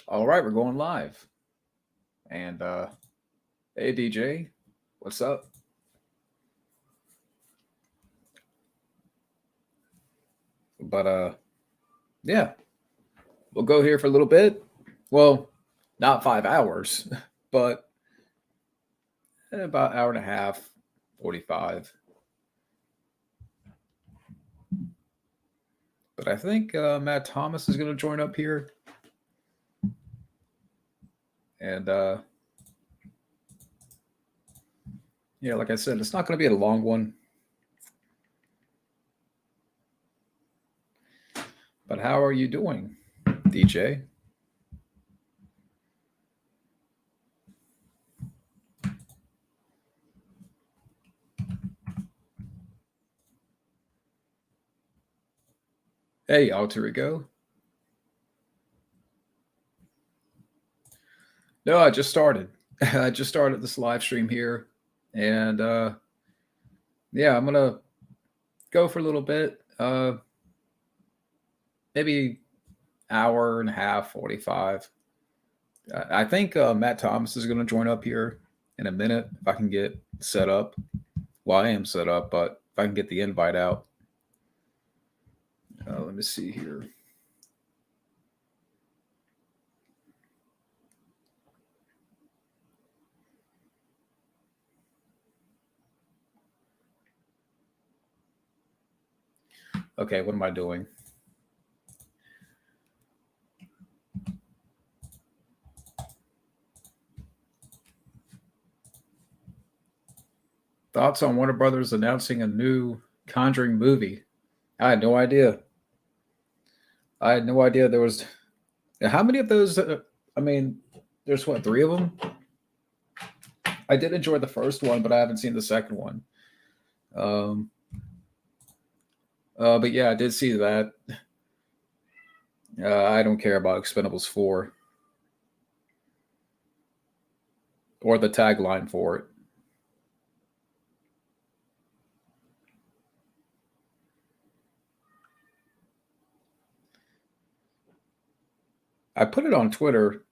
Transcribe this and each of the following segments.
All right, we're going live. And hey DJ, what's up? But yeah, we'll go here for a little bit. Well, not 5 hours, but about hour and a half, 45. But I think Matt Thomas is going to join up here. And yeah, like I said, it's not going to be a long one. But how are you doing, DJ? Hey, Alter Ego. No, I just started. I just started this live stream here. And yeah, I'm going to go for a little bit. Maybe hour and a half, 45. I think Matt Thomas is going to join up here in a minute if I can get set up. Well, I am set up, but if I can get the invite out. Let me see here. Okay, what am I doing? Thoughts on Warner Brothers announcing a new Conjuring movie? I had no idea. I had no idea there was. How many of those? I mean, there's what, three of them? I did enjoy the first one, but I haven't seen the second one. Um, but yeah, I did see that. I don't care about Expendables 4 or the tagline for it. I put it on Twitter.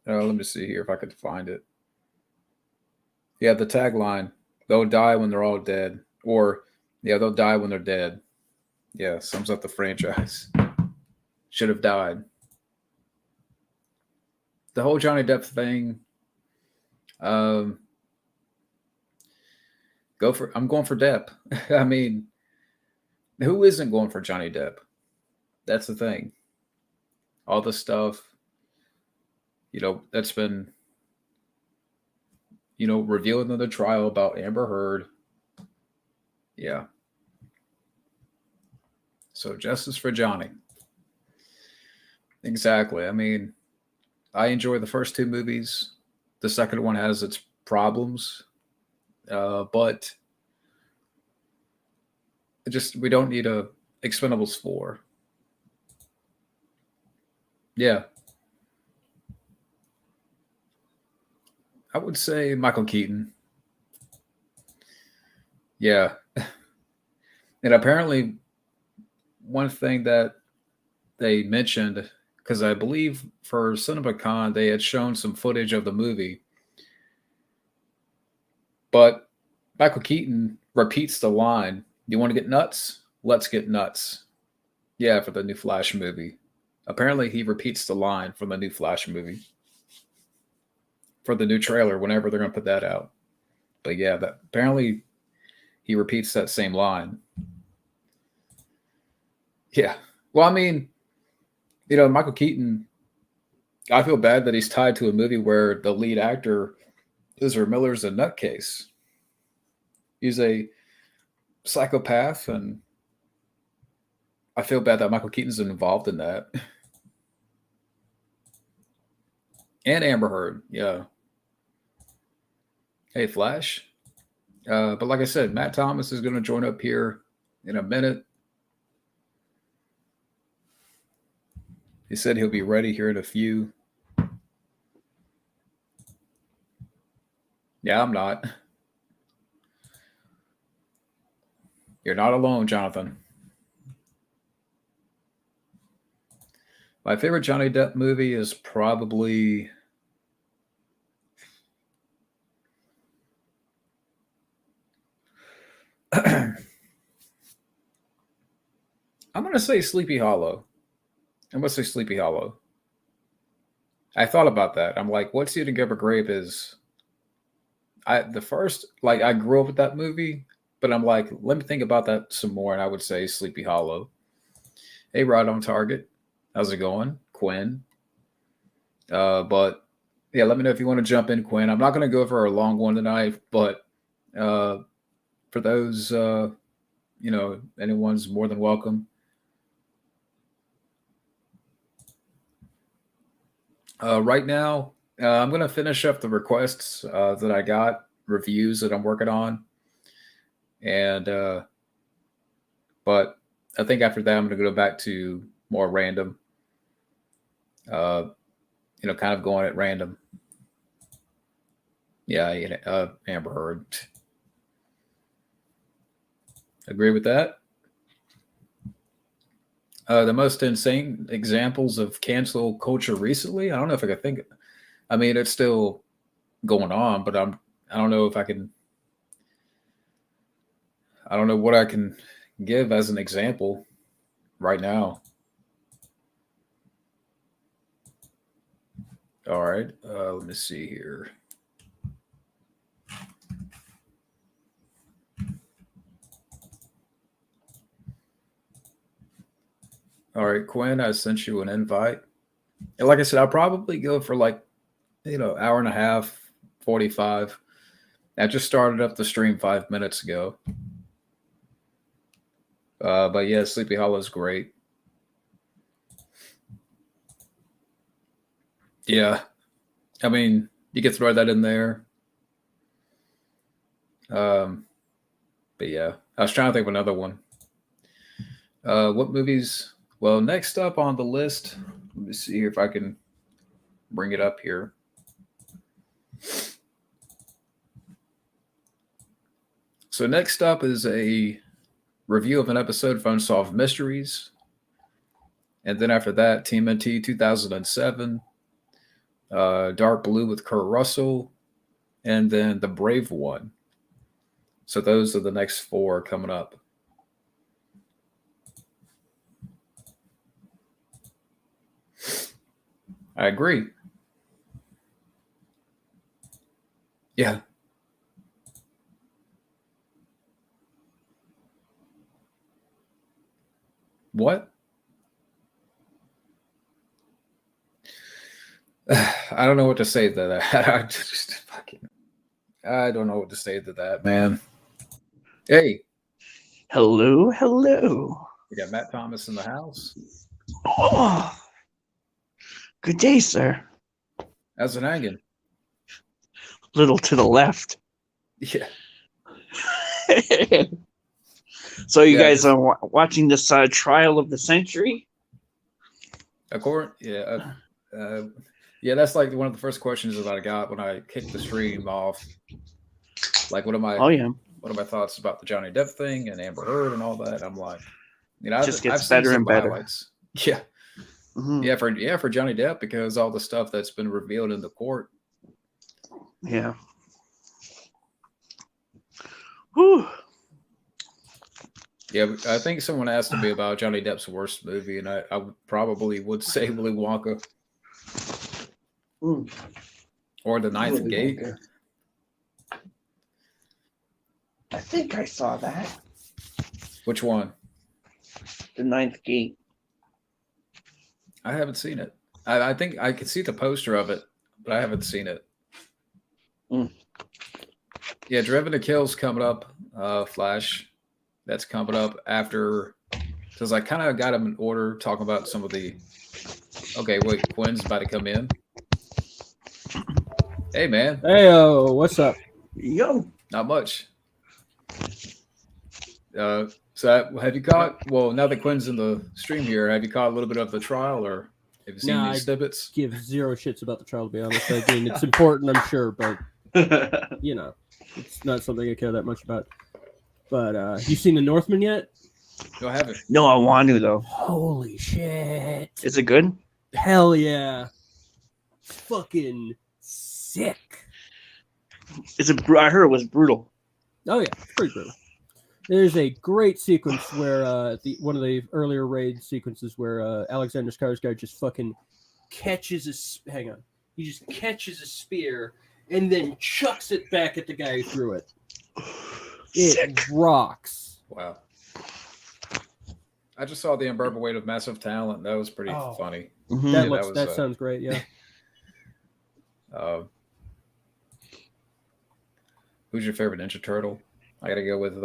Let me see here if I could find it. Yeah, the tagline: "They'll die when they're all dead," or yeah, they'll die when they're dead. Yeah, sums up the franchise. Should have died. The whole Johnny Depp thing. Um, I'm going for Depp. I mean, who isn't going for Johnny Depp? That's the thing. All the stuff, that's been, revealed in the trial about Amber Heard. Yeah. So justice for Johnny. Exactly. I mean, I enjoy the first two movies. The second one has its problems, but we don't need a Expendables 4. Yeah, I would say Michael Keaton. Yeah, and apparently one thing that they mentioned, because I believe for CinemaCon they had shown some footage of the movie, but Michael Keaton repeats the line, "You want to get nuts? Let's get nuts." Yeah, for the new Flash movie. Apparently he repeats the line from the new Flash movie for the new trailer whenever they're going to put that out. But yeah, that apparently he repeats that same line. Yeah. Well, I mean, Michael Keaton, I feel bad that he's tied to a movie where the lead actor, Ezra Miller's a nutcase. He's a psychopath, and I feel bad that Michael Keaton's involved in that. And Amber Heard, yeah. Hey, Flash. But like I said, Matt Thomas is going to join up here in a minute. He said he'll be ready here in a few. Yeah, I'm not. You're not alone, Jonathan. My favorite Johnny Depp movie is probably I'm gonna say Sleepy Hollow. I'm gonna say Sleepy Hollow. I thought about that. I'm like, what's Eating Up a Grape is the first like I grew up with that movie, but I'm like, let me think about that some more, and I would say Sleepy Hollow. Hey, right on target. How's it going, Quinn? But yeah, let me know if you want to jump in, Quinn. I'm not going to go for a long one tonight, but uh, for those, anyone's more than welcome. Right now, I'm going to finish up the requests that I got, reviews that I'm working on, and but I think after that, I'm going to go back to more random. Kind of going at random. Yeah, Amber Heard. Agree with that. The most insane examples of cancel culture recently. I don't know if I could think. I mean, it's still going on, but I don't know if I can. I don't know what I can give as an example right now. All right, let me see here. All right, Quinn, I sent you an invite. And like I said, I'll probably go for like, hour and a half, 45. I just started up the stream 5 minutes ago. But yeah, Sleepy Hollow is great. Yeah. I mean, you could throw that in there. But yeah, I was trying to think of another one. What movies? Well, next up on the list, let me see if I can bring it up here. So next up is a review of an episode of Unsolved Mysteries. And then after that, TMNT 2007, Dark Blue with Kurt Russell, and then The Brave One. So those are the next four coming up. I agree. Yeah. What? I don't know what to say to that. I don't know what to say to that, man. Hey. Hello, hello. We got Matt Thomas in the house. Oh, good day, sir. How's it hanging? Little to the left. Yeah. So you guys are watching this trial of the century? Yeah. Yeah, that's like one of the first questions that I got when I kicked the stream off. Like, what are my thoughts about the Johnny Depp thing and Amber Heard and all that? I'm like, just gets better and better. Highlights. Yeah. Mm-hmm. Yeah, for Johnny Depp, because all the stuff that's been revealed in the court. Yeah. Whew. Yeah, I think someone asked me about Johnny Depp's worst movie, and I probably would say Willy Wonka. Or The Ninth Gate. Wonka. I think I saw that. Which one? The Ninth Gate. I haven't seen it. I think I could see the poster of it, but I haven't seen it. Yeah, Driven to Kill's coming up. Flash. That's coming up after, because I kind of got them in order, talking about some of the. Okay, wait, Quinn's about to come in. Hey, man. Hey, what's up? Yo. Not much. So have you caught? Well, now that Quinn's in the stream here, have you caught a little bit of the trial, or have you seen these snippets? Give zero shits about the trial, to be honest. I mean, it's important, I'm sure, but it's not something I care that much about. But you seen The Northman yet? No, I haven't. No, I want to though. Holy shit! Is it good? Hell yeah. Fucking sick. I heard it was brutal. Oh yeah, it's pretty brutal. There's a great sequence where one of the earlier raid sequences where Alexander Skarsgård just fucking catches he just catches a spear and then chucks it back at the guy who threw it. It Sick. rocks. Wow. I just saw the unbearable weight of massive talent. That was pretty funny. Mhm. That sounds great. Yeah. Who's your favorite Ninja Turtle? I gotta go with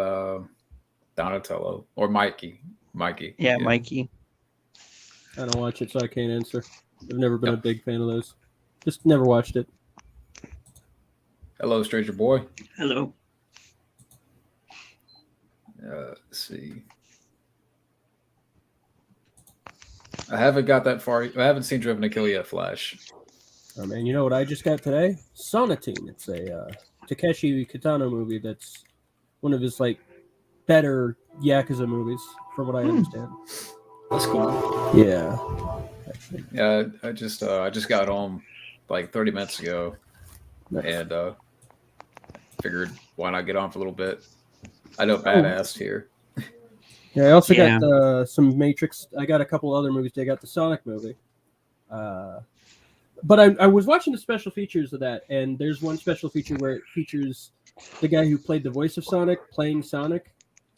Donatello or Mikey. Yeah, Mikey. I don't watch it, so I can't answer. I've never been a big fan of those. Just never watched it. Hello, stranger boy. Hello. Let's see. I haven't got that far. I haven't seen Driven to Kill yet, Flash. Oh man, you know what I just got today? Sonatine. It's a Takeshi Kitano movie that's one of his like better Yakuza movies, from what I understand. That's cool. Yeah. Yeah, I just got home like 30 minutes ago, and figured why not get on for a little bit. I know badass here. Yeah, I also got some Matrix. I got a couple other movies. I got the Sonic movie. But I was watching the special features of that, and there's one special feature where it features the guy who played the voice of Sonic playing Sonic.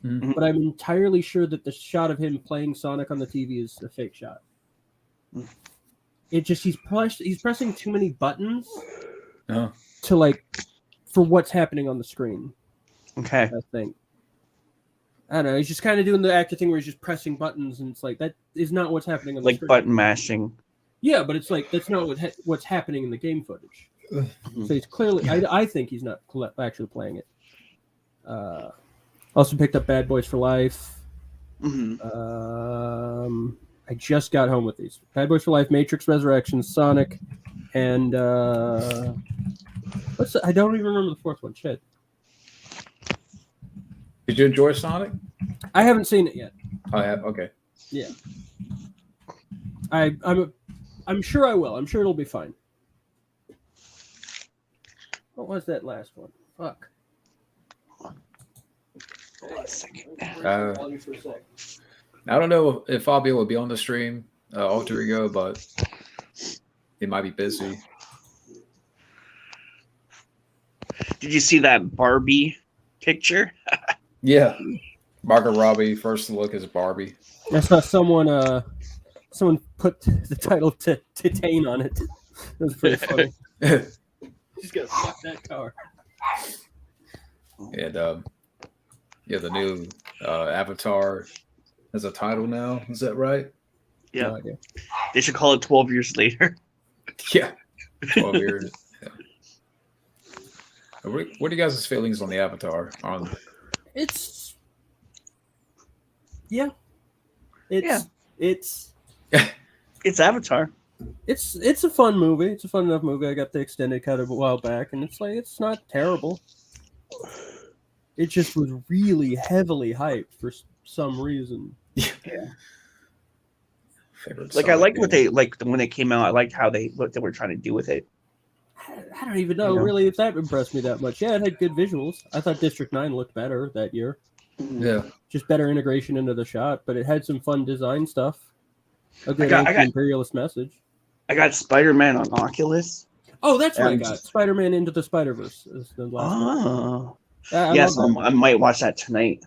Mm-hmm. But I'm entirely sure that the shot of him playing Sonic on the TV is a fake shot. It just he's pressing too many buttons to like for what's happening on the screen. Okay. I think. I don't know. He's just kind of doing the actor thing where he's just pressing buttons, and it's like that is not what's happening on the screen. Like button mashing. Yeah, but it's like that's not what's happening in the game footage. So he's clearly. I think he's not actually playing it. Also picked up Bad Boys for Life. Mm-hmm. I just got home with these. Bad Boys for Life, Matrix Resurrections, Sonic, and I don't even remember the fourth one. Shit. Did you enjoy Sonic? I haven't seen it yet. I have. Okay. Yeah. I'm sure I will. I'm sure it'll be fine. What was that last one? Fuck. Hold on a second. I don't know if Fabio will be on the stream, Alter Ego, but he might be busy. Did you see that Barbie picture? Yeah. Margot Robbie, first look as Barbie. I saw someone put the title Titane on it. That was pretty funny. She's gonna fuck that car. And the new Avatar has a title now. Is that right? Yeah. No idea. They should call it 12 Years Later. Yeah. 12 years. Yeah. What are you guys' feelings on the Avatar? It's Avatar. It's a fun movie. It's a fun enough movie. I got the extended cut a while back, and it's not terrible. It just was really heavily hyped for some reason. Yeah. Like I liked what they like when it came out. I liked what they were trying to do with it. I don't even know really if that impressed me that much. Yeah, it had good visuals. I thought District 9 looked better that year. Yeah. Just better integration into the shot, but it had some fun design stuff. A good anti-imperialist message. I got Spider-Man on Oculus. Oh, that's what I got. Spider-Man Into the Spider-Verse is the last one. Yes, I might watch that tonight.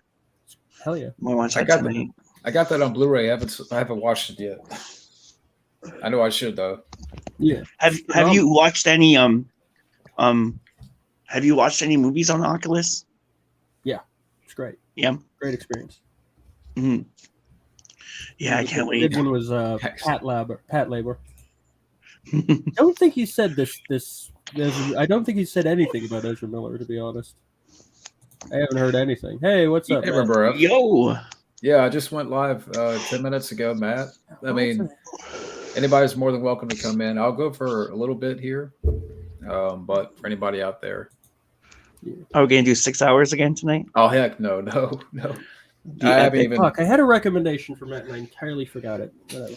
Hell yeah. I might watch that tonight. I got that on Blu-ray. I haven't watched it yet. I know I should though. Yeah. Have you watched any have you watched any movies on Oculus? Yeah. It's great. Yeah. Great experience. Mm-hmm. Yeah, I can't wait. The good one was Pat Labor. I don't think he said this I don't think he said anything about Ezra Miller, to be honest. I haven't heard anything. Hey, what's up? Hey, Matt? Yo. Yeah, I just went live 10 minutes ago, Matt. I mean, anybody's more than welcome to come in. I'll go for a little bit here, but for anybody out there. Are we going to do 6 hours again tonight? Oh, heck, no. I haven't even... Fuck, I had a recommendation for Matt and I entirely forgot it. Whatever.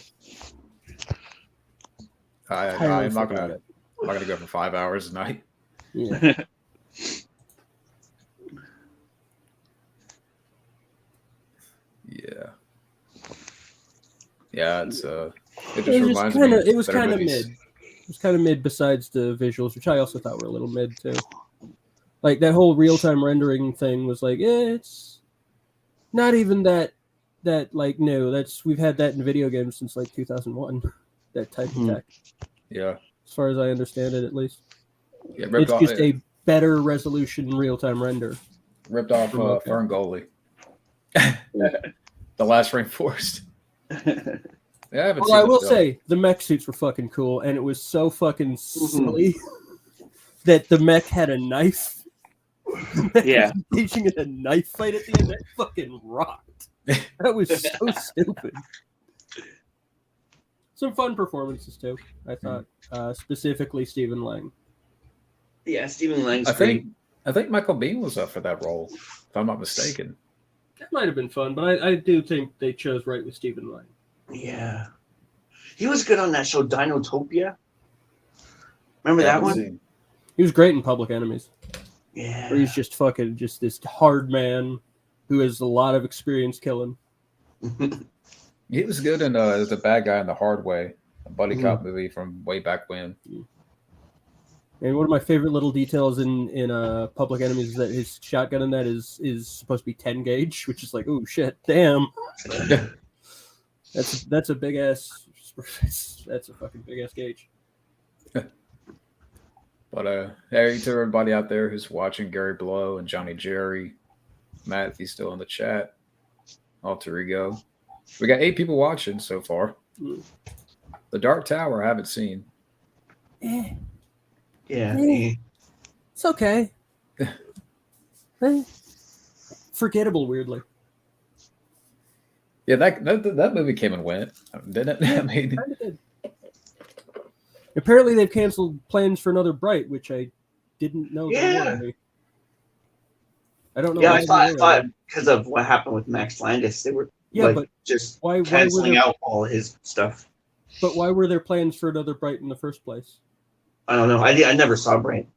Highly I'm not forgot gonna. I'm not gonna go for 5 hours a night. Yeah. Yeah. Yeah, it's it It just was reminds kind me of. It was better kind of movies. mid. It was kind of mid. Besides the visuals, which I also thought were a little mid too. Like that whole real time rendering thing was like, it's not even that like new. We've had that in video games since like 2001. That type of tech, Yeah. as far as I understand it, at least. Yeah, It's just a better resolution real time render. ripped off Okay. Fern Gully. The Last Rainforest. Yeah, I haven't Well, seen I the will film. say the mech suits were fucking cool, and it was so fucking silly that the mech had a knife. The mech Yeah. was engaging in a knife fight at the end. That fucking rocked. That was so stupid. Some fun performances too, I thought. Specifically Stephen Lang. Yeah, Stephen Lang's I great. think Michael Biehn was up for that role, if I'm not mistaken. That might have been fun, but I do think they chose right with Stephen Lang. Yeah. He was good on that show, Dinotopia. Remember Yeah, I that haven't one? seen- He was great in Public Enemies. Yeah. Where he's just fucking just this hard man who has a lot of experience killing. He was good in the bad guy in The Hard Way, a buddy cop movie from way back when. And one of my favorite little details in Public Enemies is that his shotgun in that is supposed to be 10 gauge, which is like, oh shit, damn. That's a big ass. That's a fucking big ass gauge. But hey to everybody out there who's watching, Gary Blow and Johnny Jerry, Matt, if he's still in the chat, Alter Ego. We got 8 people watching so far. The Dark Tower I haven't seen. Yeah. It's okay. Forgettable, weirdly. Yeah, that movie came and went, didn't it? I mean, Kinda did. Apparently, they've canceled plans for another Bright, which I didn't know. Yeah. I don't know. Yeah, why I they thought were. because of what happened with Max Landis, they were But just why were canceling there? out all his stuff. But why were there plans for another Bright in the first place? I don't know. I never saw Bright.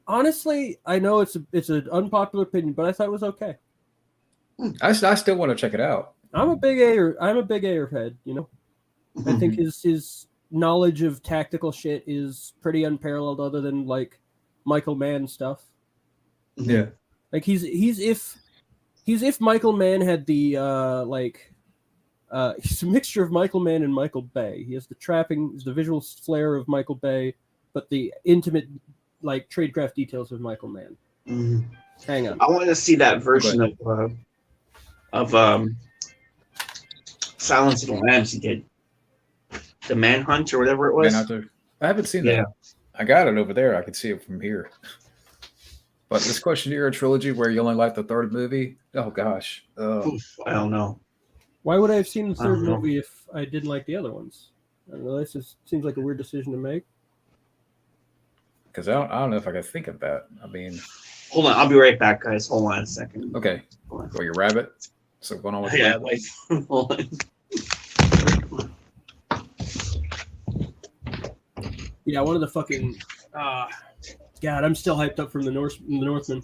Honestly, I know it's an unpopular opinion, but I thought it was okay. I still want to check it out. I'm a big Ayer head, you know. I think his knowledge of tactical shit is pretty unparalleled, other than like Michael Mann stuff. Yeah. Like he's if Michael Mann had the he's a mixture of Michael Mann and Michael Bay. He has the visual flair of Michael Bay, but the intimate like tradecraft details of Michael Mann. Hang on. I want to see that version of Silence of the Lambs he did. The Manhunt or whatever it was. I haven't seen that. I got it over there. I can see it from here. But this Questionnaire trilogy where you only like the third movie, oh gosh. Oof, I don't know. Why would I have seen the third movie if I didn't like the other ones? I don't know. This just seems like a weird decision to make. Because I don't know if I can think of that. I mean, hold on, I'll be right back, guys. Hold on a second. Okay. Or your rabbit. So going on with Yeah, rabbit? wait. Hold on. Yeah, one of the fucking God, I'm still hyped up from the Northman.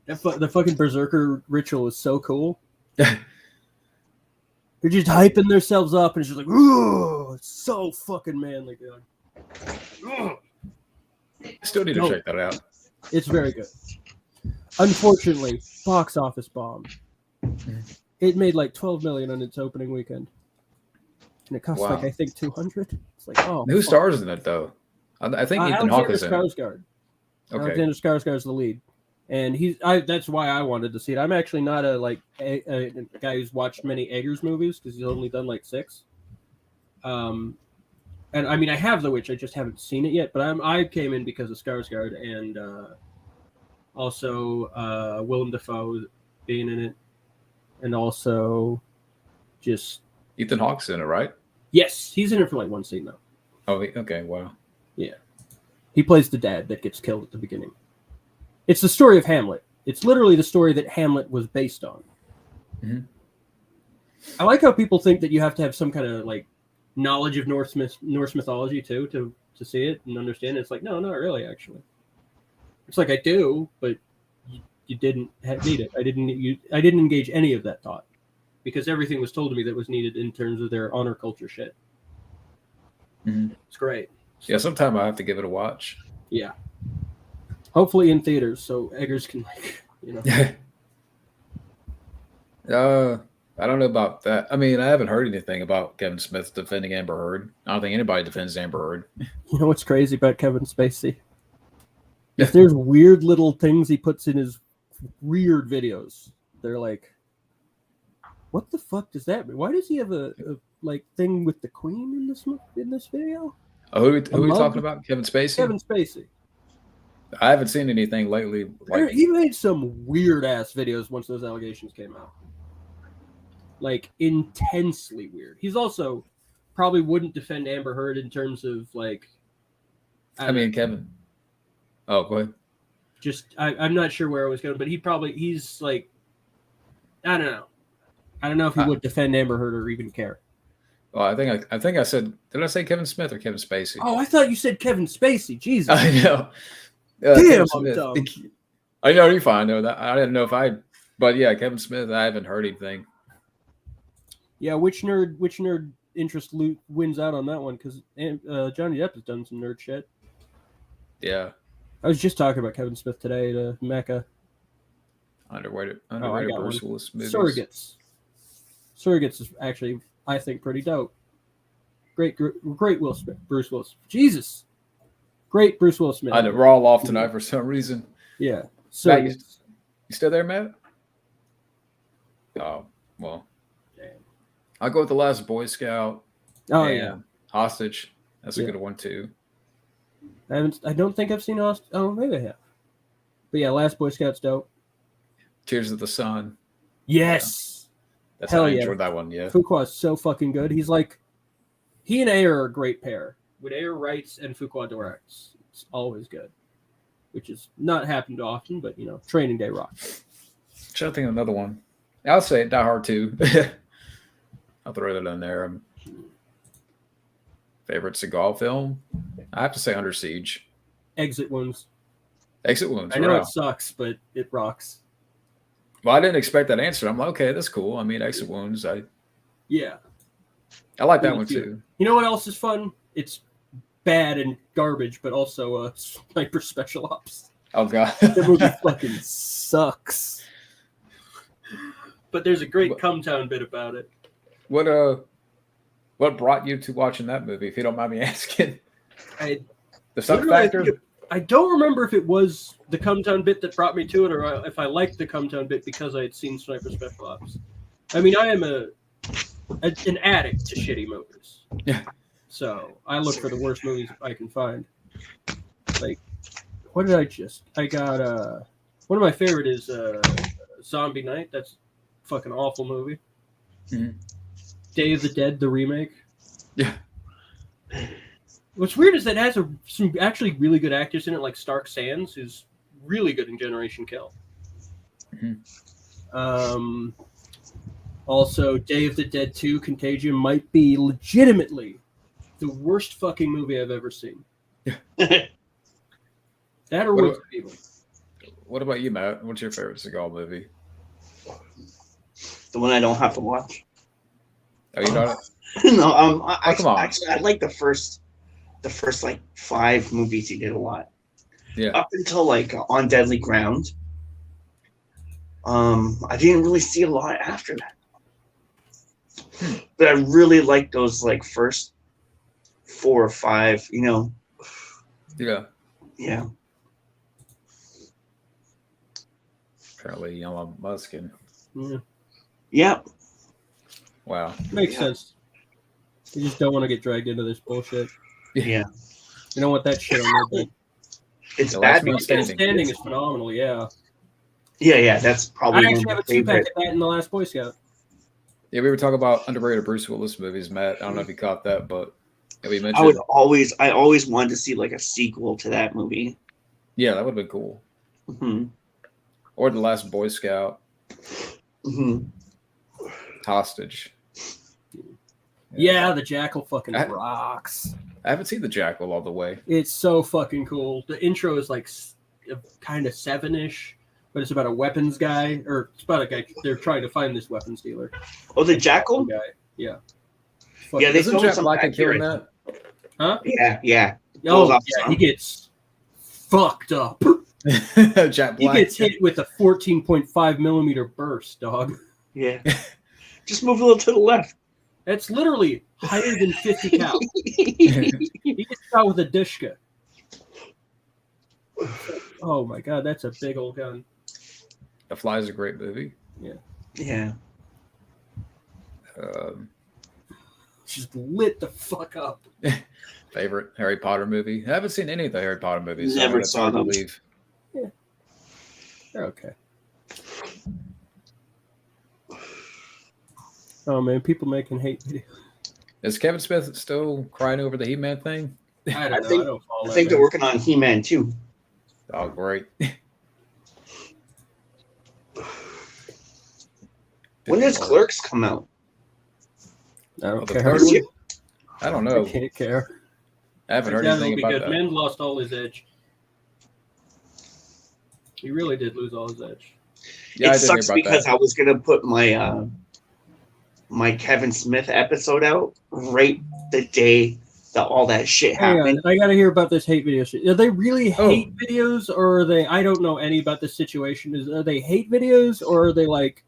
The fucking Berserker ritual is so cool. They're just hyping themselves up, and it's just like, ooh, it's so fucking manly, dude. Still need to check that out. It's very good. Unfortunately, box office bomb. It made like 12 million on its opening weekend, and it cost like I think 200. It's like, oh, who stars in it though? I think Ethan Hawke is in it. Skarsgård. Okay. Alexander Skarsgård is the lead, and that's why I wanted to see it. I'm actually not a guy who's watched many Eggers movies because he's only done like 6. And I mean I have The Witch, I just haven't seen it yet. But I came in because of Skarsgård and also Willem Dafoe being in it, and also just Ethan Hawke's in it, right? Yes, he's in it for like one scene though. Oh, okay, wow. Yeah. He plays the dad that gets killed at the beginning. It's the story of Hamlet. It's literally the story that Hamlet was based on. Mm-hmm. I like how people think that you have to have some kind of like knowledge of Norse mythology too to see it and understand it. It's like, no, not really, actually. It's like I do, but you didn't need it. I didn't engage any of that thought because everything was told to me that was needed in terms of their honor culture shit. Mhm. It's great. Yeah, sometime I have to give it a watch. Yeah. Hopefully in theaters, so Eggers can I don't know about that. I mean, I haven't heard anything about Kevin Smith defending Amber Heard. I don't think anybody defends Amber Heard. You know what's crazy about Kevin Spacey? If there's weird little things he puts in his weird videos, they're like, what the fuck does that mean? Why does he have a like thing with the Queen in this video? Oh, who are we talking about? Kevin Spacey? Kevin Spacey. I haven't seen anything lately. Like, He made some weird ass videos once those allegations came out. Like intensely weird. He's also probably wouldn't defend Amber Heard in terms of like. I mean, Kevin. Oh, go ahead. Just I'm not sure where I was going, but he's like, I don't know. I don't know if he would defend Amber Heard or even care. Oh, I think I said. Did I say Kevin Smith or Kevin Spacey? Oh, I thought you said Kevin Spacey. Jesus. I know. Damn, I'm dumb. I know you're fine though. I didn't know if but yeah, Kevin Smith. I haven't heard anything. Yeah, which nerd interest wins out on that one? Because Johnny Depp has done some nerd shit. Yeah. I was just talking about Kevin Smith today to Mecca. Underrated Bruce Willis movies. Surrogates is actually, I think, pretty dope. Great Will Smith. Bruce Willis. Jesus. Great Bruce Willis Smith. I know, we're all off tonight for some reason. Yeah. Matt, you still there, Matt? Oh, well. Damn. I'll go with The Last Boy Scout. Oh, yeah. Hostage. That's a good one, too. I don't think I've seen Hostage. Oh, maybe I have. But yeah, Last Boy Scout's dope. Tears of the Sun. Yes. Yeah. I enjoyed that one, yeah. Fuqua's so fucking good. He's like, he and Ayer are a great pair. When Ayer writes and Fuqua directs, it's always good. Which is not happened often, but, Training Day rocks. Trying to think of another one. I'll say Die Hard 2. I'll throw that in there. Favorite Cigar film? I have to say Under Siege. Exit Wounds. Exit Wounds. I know it sucks, but it rocks. Well, I didn't expect that answer. I'm like, okay, that's cool. I mean, Exit Wounds. I like that one too. You know what else is fun? It's bad and garbage, but also Sniper Special Ops. Oh god, that movie fucking sucks. But there's a great Come Town bit about it. What brought you to watching that movie? If you don't mind me asking, the suck Literally, factor. I don't remember if it was the Come Town bit that brought me to it, or if I liked the Come Town bit because I had seen Sniper Special Ops. I mean, I am an addict to shitty movies. Yeah. So I look for the worst movies I can find. Like, what did I got one of my favorite is Zombie Night. That's a fucking awful movie. Mm-hmm. Day of the Dead, the remake. Yeah. What's weird is that it has some actually really good actors in it, like Stark Sands, who's really good in Generation Kill. Mm-hmm. Also, Day of the Dead 2, Contagion might be legitimately the worst fucking movie I've ever seen. That or Woods of Evil. What about you, Matt? What's your favorite Seagal movie? The one I don't have to watch. Oh, you know No, come on. Actually, I like the first like 5 movies he did a lot. Yeah. Up until like On Deadly Ground. I didn't really see a lot after that. But I really like those like first 4 or 5, Yeah. Yeah. Apparently, Elon Musk and. Yeah. Wow. Makes sense. You just don't want to get dragged into this bullshit. Yeah. You don't want that shit on your bed. It's bad. Standing is phenomenal, yeah. Yeah, that's probably. I actually have a 2-pack of that in The Last Boy Scout. Yeah, we were talking about underrated Bruce Willis movies, Matt. I don't know if you caught that, but we mentioned. I always wanted to see like a sequel to that movie. Yeah, that would have been cool. Mm-hmm. Or The Last Boy Scout. Mm-hmm. Hostage. Yeah, the Jackal fucking I- rocks. I haven't seen the Jackal all the way. It's so fucking cool. The intro is like kind of 7-ish, but it's about a weapons guy, or it's about a guy. They're trying to find this weapons dealer. Oh, the Jackal? Guy. Yeah. Yeah, they Isn't filmed Jack some Black back and killing here. that? Huh? Yeah. Oh, Goes off yeah. some. He gets fucked up. Jack He Black. gets hit with a 14.5 millimeter burst, dog. Yeah. Just move a little to the left. That's literally higher than 50 cal. He gets shot with a Dishka. Oh my god, that's a big old gun. The Fly is a great movie. Yeah. Just lit the fuck up. Favorite Harry Potter movie? I haven't seen any of the Harry Potter movies. Never it's saw hard to them. believe. They're okay. Oh man, people making hate videos. Is Kevin Smith still crying over the He-Man thing? I don't I know. think- I don't follow I that, think they're man. working on He-Man too. Oh, great. When does Clerks come out? I don't Oh, the care. third one? I don't I know. can't care. I haven't heard Yeah, anything it'll be about good. that. Man lost all his edge. He really did lose all his edge. Yeah, I It did hear sucks about because that. I was gonna put my my Kevin Smith episode out right the day that all that shit Hang happened. on, I gotta hear about this hate video shit. Are they really Oh. hate videos, or are they? I don't know any about this situation. Are they hate videos, or are they like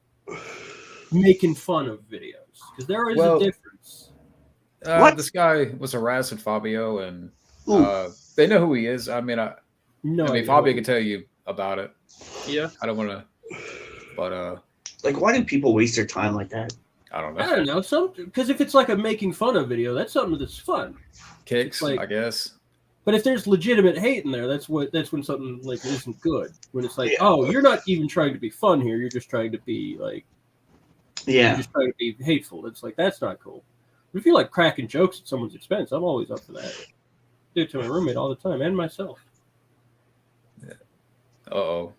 making fun of videos? Because there is Well, a difference. What? This guy was harassing Fabio, and Ooh. they know who he is. I mean, No, I mean, Fabio can tell you about it. Yeah, I don't want to, but Like, why do people waste their time like that? I don't I know. don't know. Some because if it's like a making fun of video, that's something that's fun. Kicks, like- I guess. But if there's legitimate hate in there, that's when something like isn't good. When it's like, Yeah. oh, you're not even trying to be fun here. You're just trying to be like, you're Yeah. just trying to be hateful. It's like that's not cool. But if you like cracking jokes at someone's expense, I'm always up for that. Do it to my roommate all the time and myself. Uh-oh.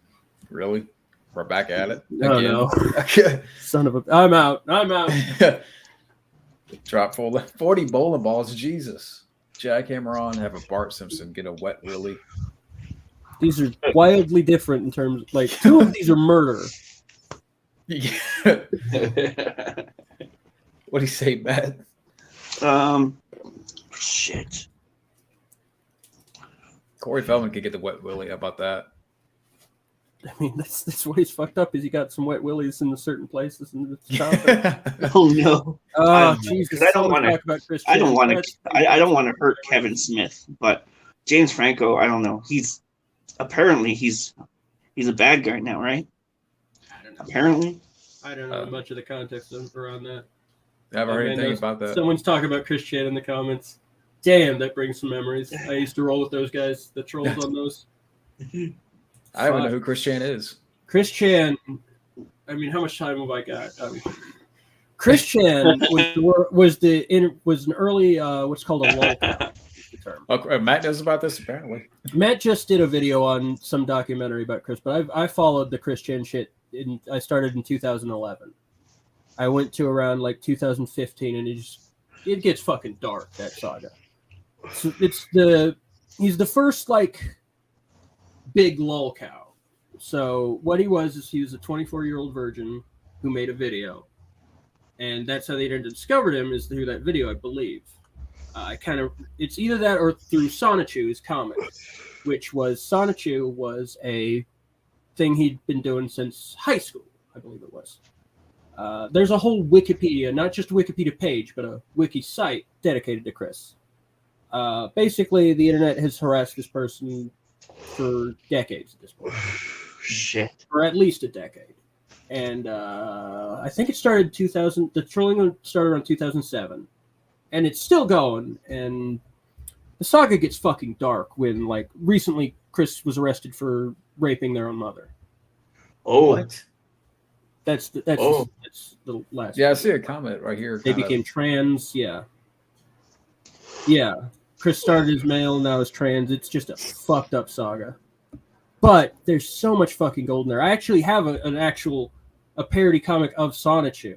Really? We're back at it Oh, again. no. Okay. Son of a, I'm out. Drop full 40 bowling balls. Jesus. Jackhammer on. Have a Bart Simpson get a wet willy. These are wildly different in terms. Like 2 of these are murder. What do you say, Matt? Shit. Corey Feldman could get the wet willy. How about that? I mean, that's what he's fucked up. Is he got some wet willies in certain places in the childhood. Oh no. Oh don't know, Jesus! 'cause I don't Someone wanna- talk about Chris I don't Chan. want to. That's- I don't want to hurt Kevin Smith, but James Franco. I don't know. He's apparently he's a bad guy now, right? I don't know. Apparently. I don't know much of the context around that. Never heard man anything knows. about that. Someone's talking about Chris Chan in the comments. Damn, that brings some memories. I used to roll with those guys, the trolls on those. I don't even know who Chris Chan is. Chris Chan. I mean, how much time have I got? Chris Chan was an early what's called a lull cow, is the term. Oh, Matt knows about this apparently. Matt just did a video on some documentary about Chris, but I followed the Chris Chan shit. I started in 2011. I went to around like 2015, and it gets fucking dark, that saga. So he's the first like big lol cow. So what he was is he was a 24-year-old virgin who made a video, and that's how they discovered him, is through that video, I believe. It's either that or through Sonichu's comic, which was Sonichu was a thing he'd been doing since high school, I believe it was. There's a whole Wikipedia, not just a Wikipedia page, but a wiki site dedicated to Chris. Basically, the internet has harassed this person for decades at this point. Shit. For at least a decade. And I think it started 2000. The trolling started around 2007, and it's still going. And the saga gets fucking dark when, like, recently Chris was arrested for raping their own mother. Oh. That's the last. Yeah, I see a comment right here. They became trans. Yeah. Chris started as male, now as trans. It's just a fucked up saga. But there's so much fucking gold in there. I actually have a parody comic of Sonichu.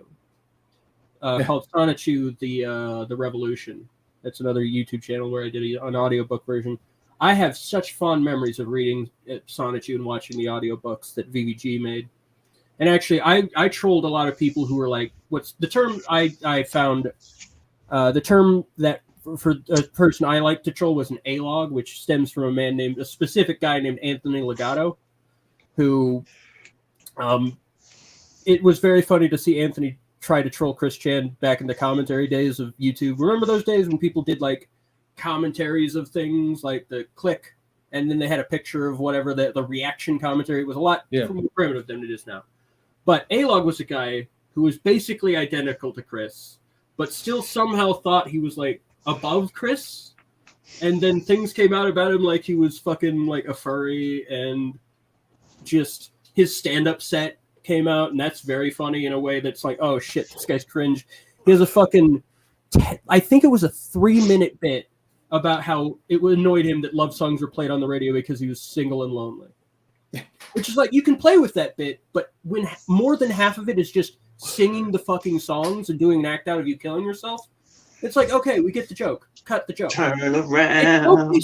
called Sonichu, the Revolution. That's another YouTube channel where I did an audiobook version. I have such fond memories of reading Sonichu and watching the audiobooks that VVG made. And actually, I trolled a lot of people who were like, what's the term I found? The term that for a person I like to troll was an A-log, which stems from a specific guy named Anthony Legato, who it was very funny to see Anthony try to troll Chris Chan back in the commentary days of YouTube. Remember those days when people did like commentaries of things like the click, and then they had a picture of whatever the reaction commentary. It was a lot more primitive than it is now. But A-Log was a guy who was basically identical to Chris, but still somehow thought he was like above Chris. And then things came out about him like he was fucking like a furry, and just his stand-up set came out, and that's very funny in a way that's like, oh shit, this guy's cringe. He has a fucking, I think it was a 3-minute bit about how it annoyed him that love songs were played on the radio because he was single and lonely. Which is like, you can play with that bit, but when more than half of it is just singing the fucking songs and doing an act out of you killing yourself, it's like, okay, we get the joke. Cut the joke. Turn around.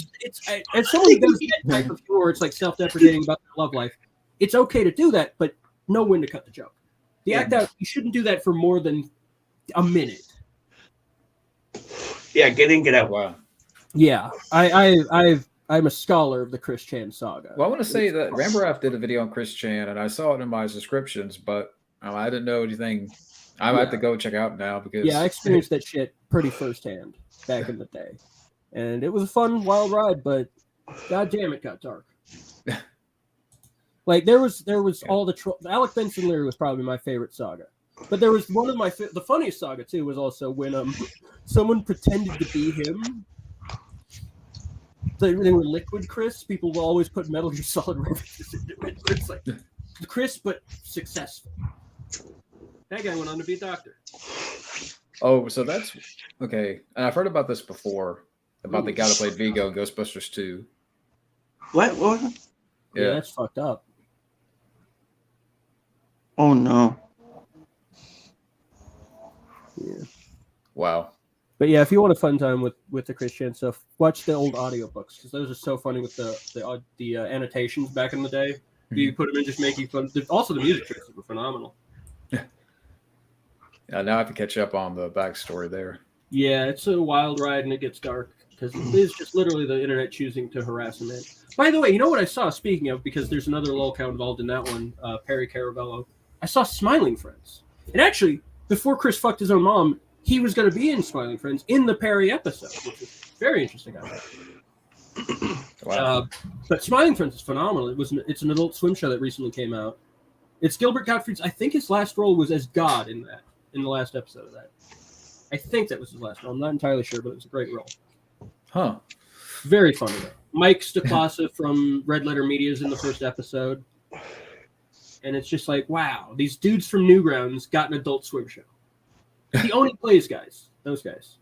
As someone who does that type of humor, it's like self-deprecating about their love life. It's okay to do that, but know when to cut the joke. The act out, you shouldn't do that for more than a minute. Yeah, get in, get out. Wow. Yeah, I'm a scholar of the Chris Chan saga. Well, I want to say that Rambaraf did a video on Chris Chan, and I saw it in my subscriptions, but I didn't know anything. I might have to go check out now because I experienced that shit pretty firsthand back in the day, and it was a fun, wild ride. But goddamn, it got dark. Like there was all the Alec Benson Leary was probably my favorite saga, but there was one of the funniest saga too was also when someone pretended to be him. They were Liquid Chris. People will always put Metal Gear Solid references into it. It's like Chris, but successful. That guy went on to be a doctor. Oh, so that's okay. And I've heard about this before about the guy that played Vigo in Ghostbusters 2. What? Yeah, that's fucked up. Oh no. Yeah. Wow. But yeah, if you want a fun time with the Chris Chan stuff, watch the old audiobooks because those are so funny with the annotations back in the day. You put them in just making fun. Also, the music choices were phenomenal. Yeah, now I have to catch up on the backstory there. Yeah, it's a wild ride and it gets dark because it is just literally the internet choosing to harass a man. By the way, you know what I saw? Speaking of, because there's another lolcow involved in that one, Perry Caravello. I saw Smiling Friends, and actually, before Chris fucked his own mom, he was going to be in Smiling Friends in the Perry episode, which is very interesting. Wow. But Smiling Friends is phenomenal. It's an Adult Swim show that recently came out. It's Gilbert Gottfried's. I think his last role was as God in the last episode of that. I think that was his last role. I'm not entirely sure, but it was a great role. Huh. Very funny though. Mike Stoklasa from Red Letter Media is in the first episode, and it's just like, wow, these dudes from Newgrounds got an Adult Swim show. He only plays those guys.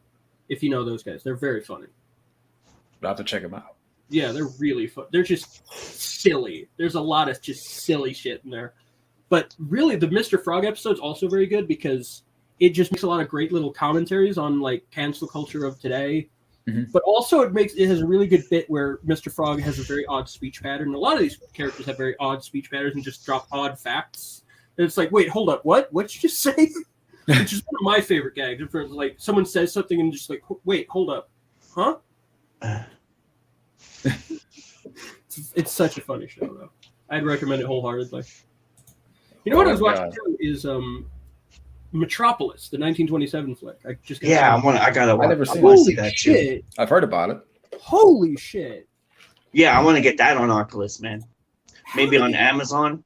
If you know those guys, they're very funny. I'll have to check them out. Yeah, they're really fun. They're just silly. There's a lot of just silly shit in there. But really, the Mr. Frog episode's also very good because it just makes a lot of great little commentaries on like cancel culture of today. Mm-hmm. But also it has a really good bit where Mr. Frog has a very odd speech pattern. A lot of these characters have very odd speech patterns and just drop odd facts. And it's like, wait, hold up, what? What'd you just say? Which is one of my favorite gags. Like someone says something and just like, wait, hold up, huh? It's such a funny show, though. I'd recommend it wholeheartedly. You know what I was watching too is Metropolis, the 1927 flick. I gotta watch. I've never seen Holy shit! I've heard about it. Holy shit! Yeah, I want to get that on Oculus, man. Maybe on Amazon.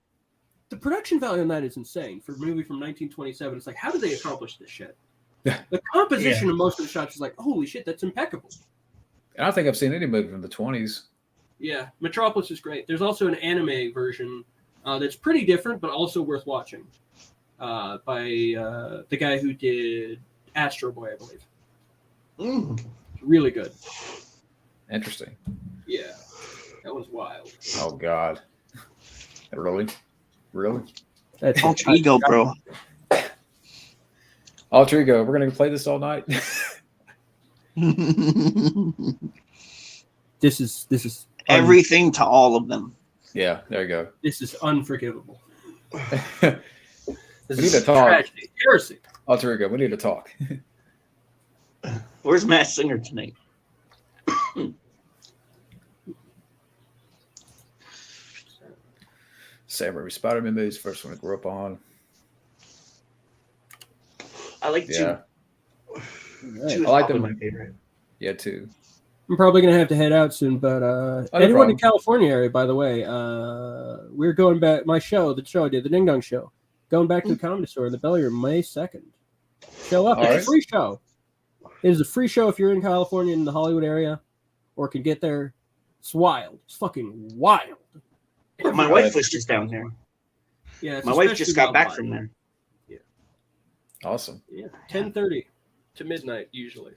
The production value on that is insane for a movie from 1927. It's like, how did they accomplish this shit? The composition of most of the shots is like, holy shit, that's impeccable. I don't think I've seen any movie from the 20s. Yeah, Metropolis is great. There's also an anime version that's pretty different, but also worth watching by the guy who did Astro Boy, I believe. Really good. Interesting. Yeah, that was wild. Oh, God. Really? That's ego, bro. Alter Ego, we're gonna play this all night. This is Everything to all of them. Yeah, there you go. This is unforgivable. We This need is to talk. tragedy, heresy. Alter Ego, we need to talk. Where's Matt Singer tonight? Sam Raimi Spider-Man movies, first one I grew up on. I like Yeah. two. Right. Two is I like probably them. my favorite. Yeah, too. I'm probably gonna have to head out soon, but no anyone in problem. California area, by the way, we're going back. My show, the show I did, the Ding Dong Show, going back to the Comedy Store in the Belly Room May 2nd. Show up. All It's a right. free show. It is a free show if you're in California in the Hollywood area, or can get there. It's wild. It's fucking wild. My wife was just down there. Yeah, it's My wife especially just got back wild. from there. Awesome. Yeah, 10:30 to midnight usually.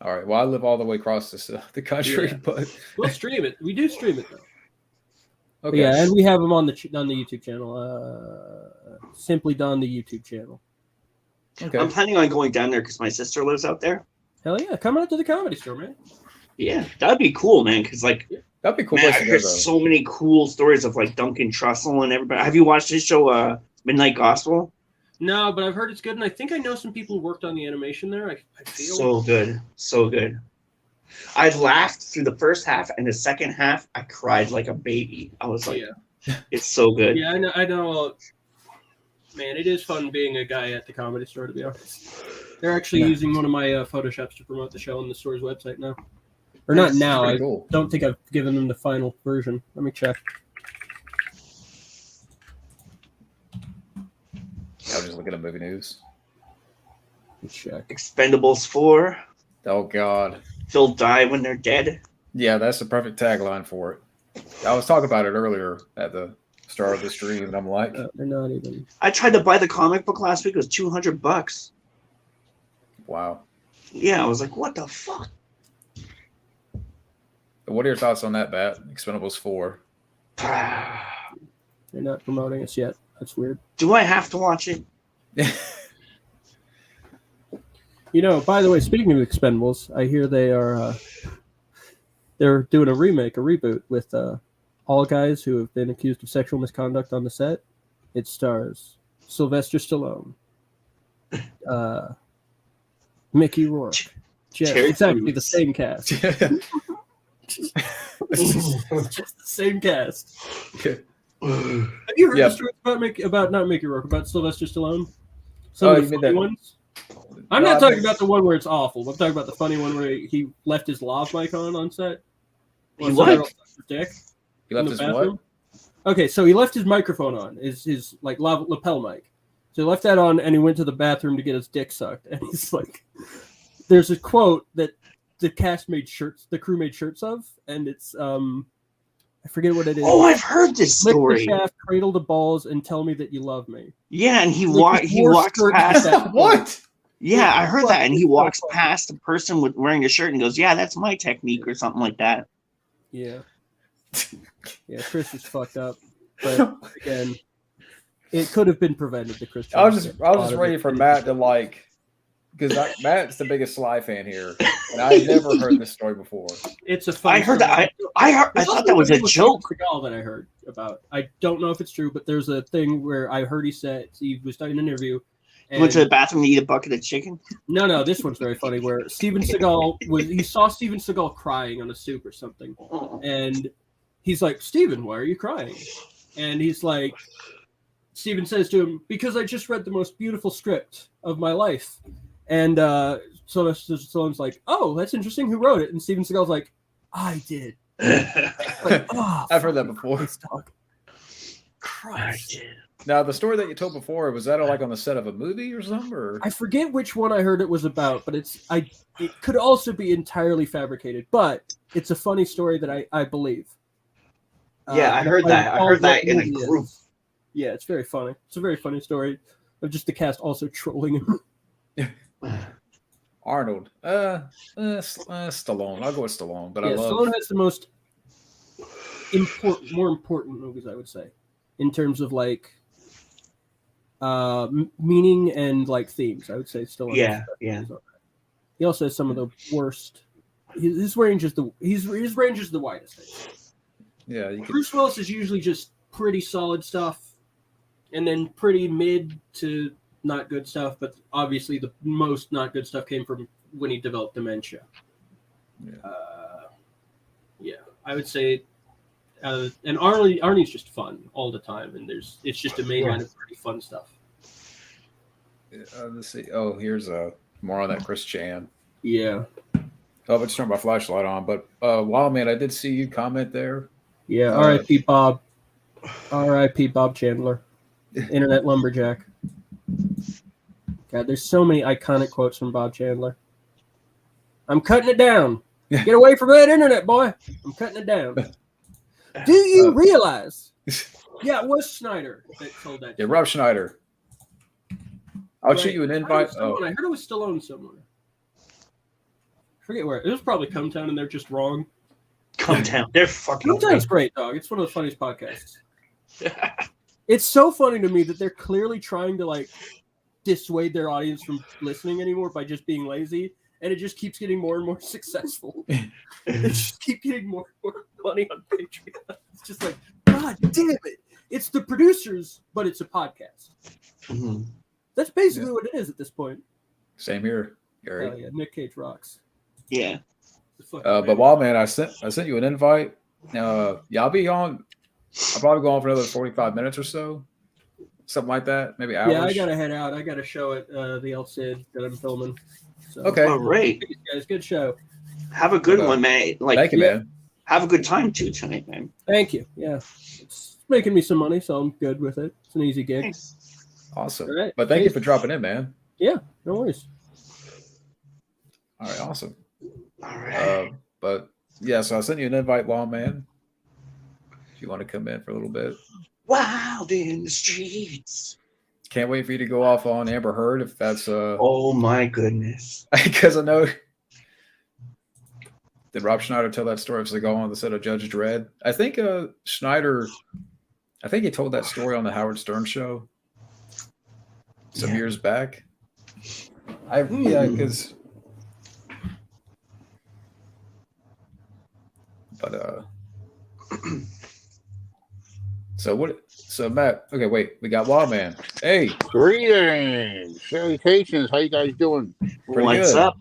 All right. Well, I live all the way across the country, Yeah. but We'll stream it. We do stream it though. okay. Yeah, and we have them on the YouTube channel. Simply Don the YouTube channel. Okay. I'm planning on going down there because my sister lives out there. Hell yeah, come out to the Comedy Store, man. Yeah, that'd be cool, man. Because like, That'd be a cool man, place I to go, heard though. so many cool stories of like Duncan Trussell and everybody. Have you watched his show, Midnight Gospel? No, but I've heard it's good, and I think I know some people who worked on the animation there. I feel So good, so good. I laughed through the first half, and the second half, I cried like a baby. I was like, it's so good. Yeah, I know. Man, it is fun being a guy at the Comedy Store, to be honest. They're actually using one of my Photoshops to promote the show on the store's website now. Or not That's now. I Pretty cool. don't think I've given them the final version. Let me check. I was just looking at movie news. Let me check. Expendables 4. Oh God. They'll die when they're dead. Yeah, that's the perfect tagline for it. I was talking about it earlier at the start of the stream, and I'm like, They're not even. I tried to buy the comic book last week. It was $200. wow. Yeah, I was like, what the fuck? What are your thoughts on that, Bat? Expendables 4. They're not promoting us yet. That's weird. Do I have to watch it? You know, by the way, speaking of Expendables, I hear they're doing a remake, a reboot with all guys who have been accused of sexual misconduct on the set. It stars Sylvester Stallone, Mickey Rourke. Terry It's actually Crews. the same cast. Just the same cast. Have you heard Yeah. the story about not Mickey Rourke, about Sylvester Stallone? Oh, Some you of the mean funny that- ones. I'm No, not I talking think- about the one where it's awful. I'm talking about the funny one where he left his lav mic on set. He Well, what? somebody else sucked his dick He in left the his bathroom. what? Okay, so he left his microphone on, his like lapel mic. So he left that on, and he went to the bathroom to get his dick sucked. And he's like, "There's a quote that the crew made shirts of, and it's I forget what it is. Oh, I've heard this Lick the story. shaft, cradle the balls, and tell me that you love me." Yeah, and he Like, he wore walks skirts past. at that What? Yeah, I heard that, and he It's walks so funny. past the person with wearing the shirt and goes, "Yeah, that's my technique," or something like that. Yeah. Yeah, Chris is fucked up. But again, it could have been prevented. The Chris. I was just Jones ready for Matt to like, because Matt's the biggest Sly fan here, and I've never heard this story before. It's a fun. I heard story. that. I There's thought also that was a something with joke. Steven Seagal that I heard about. I don't know if it's true, but there's a thing where I heard he said he was doing an interview. He went to the bathroom to eat a bucket of chicken. No, this one's very funny. Where Steven Seagal he saw Steven Seagal crying on a soup or something, and he's like, "Steven, why are you crying?" And he's like, Steven says to him, "Because I just read the most beautiful script of my life." And Sylvester Stallone's like, "Oh, that's interesting. Who wrote it?" And Steven Seagal's like, "I did." Like, oh, I've heard that before. Christ, dog. Christ. Now, the story that you told before, was that like on the set of a movie or something? Or I forget which one I heard it was about, but it could also be entirely fabricated. But it's a funny story that I believe. Yeah, I heard that. I heard that in a group. Yeah, it's very funny. It's a very funny story of just the cast also trolling him. Arnold, Stallone. I'll go with Stallone, but Yeah, I love. Stallone has the most more important movies, I would say, in terms of like meaning and like themes. I would say still. On Yeah, his yeah. He also has some of the worst. His range is his range is the widest. Yeah, you could, Bruce Willis is usually just pretty solid stuff, and then pretty mid to not good stuff. But obviously, the most not good stuff came from when he developed dementia. yeah. I would say, and Arnie's just fun all the time, and it's just a main line of pretty fun stuff. Let's see. Oh, here's more on that Chris Chan. Yeah. Oh, let's turn my flashlight on. But wow, man, I did see you comment there. Yeah. R.I.P. Bob. R.I.P. Bob Chandler, Internet Lumberjack. God, there's so many iconic quotes from Bob Chandler. I'm cutting it down. Get away from that internet, boy. I'm cutting it down. Do you realize? Yeah, it was Snyder that told that. Yeah, Rob Schneider. I'll shoot you an invite. I heard it was still on somewhere. Forget where. It was probably Cumtown, and they're just wrong. Cumtown, they're fucking. Cumtown's great, dog. It's one of the funniest podcasts. It's so funny to me that they're clearly trying to like dissuade their audience from listening anymore by just being lazy, and it just keeps getting more and more successful. They just keep getting more and more money on Patreon. It's just like, God damn it! It's the producers, but it's a podcast. Mm-hmm. That's basically what it is at this point. Same here, Gary. Oh yeah, Nick Cage rocks. Yeah. But wow, man, I sent you an invite. Yeah, I'll be on. I'll probably go on for another 45 minutes or so, something like that, maybe hours. Yeah, I gotta head out. I got a show at the El Cid that I'm filming. So, okay, all right, guys, good show. Have a good one, man. Like, thank you, man. Have a good time too tonight, man. Thank you. Yeah, it's making me some money, so I'm good with it. It's an easy gig. Nice. Awesome. All right. But thank you for dropping in, man. Yeah, no worries. All right, awesome. All right. But yeah, so I sent you an invite, Law Man. If you want to come in for a little bit. Wild in the streets. Can't wait for you to go off on Amber Heard if that's Oh my goodness. because I know. Did Rob Schneider tell that story? Was they go on the set of Judge Dredd? I think Schneider. I think he told that story on the Howard Stern show some years back. Because. But so Matt, okay, wait, we got Wild Man. Hey, greetings, salutations. How you guys doing? What's up?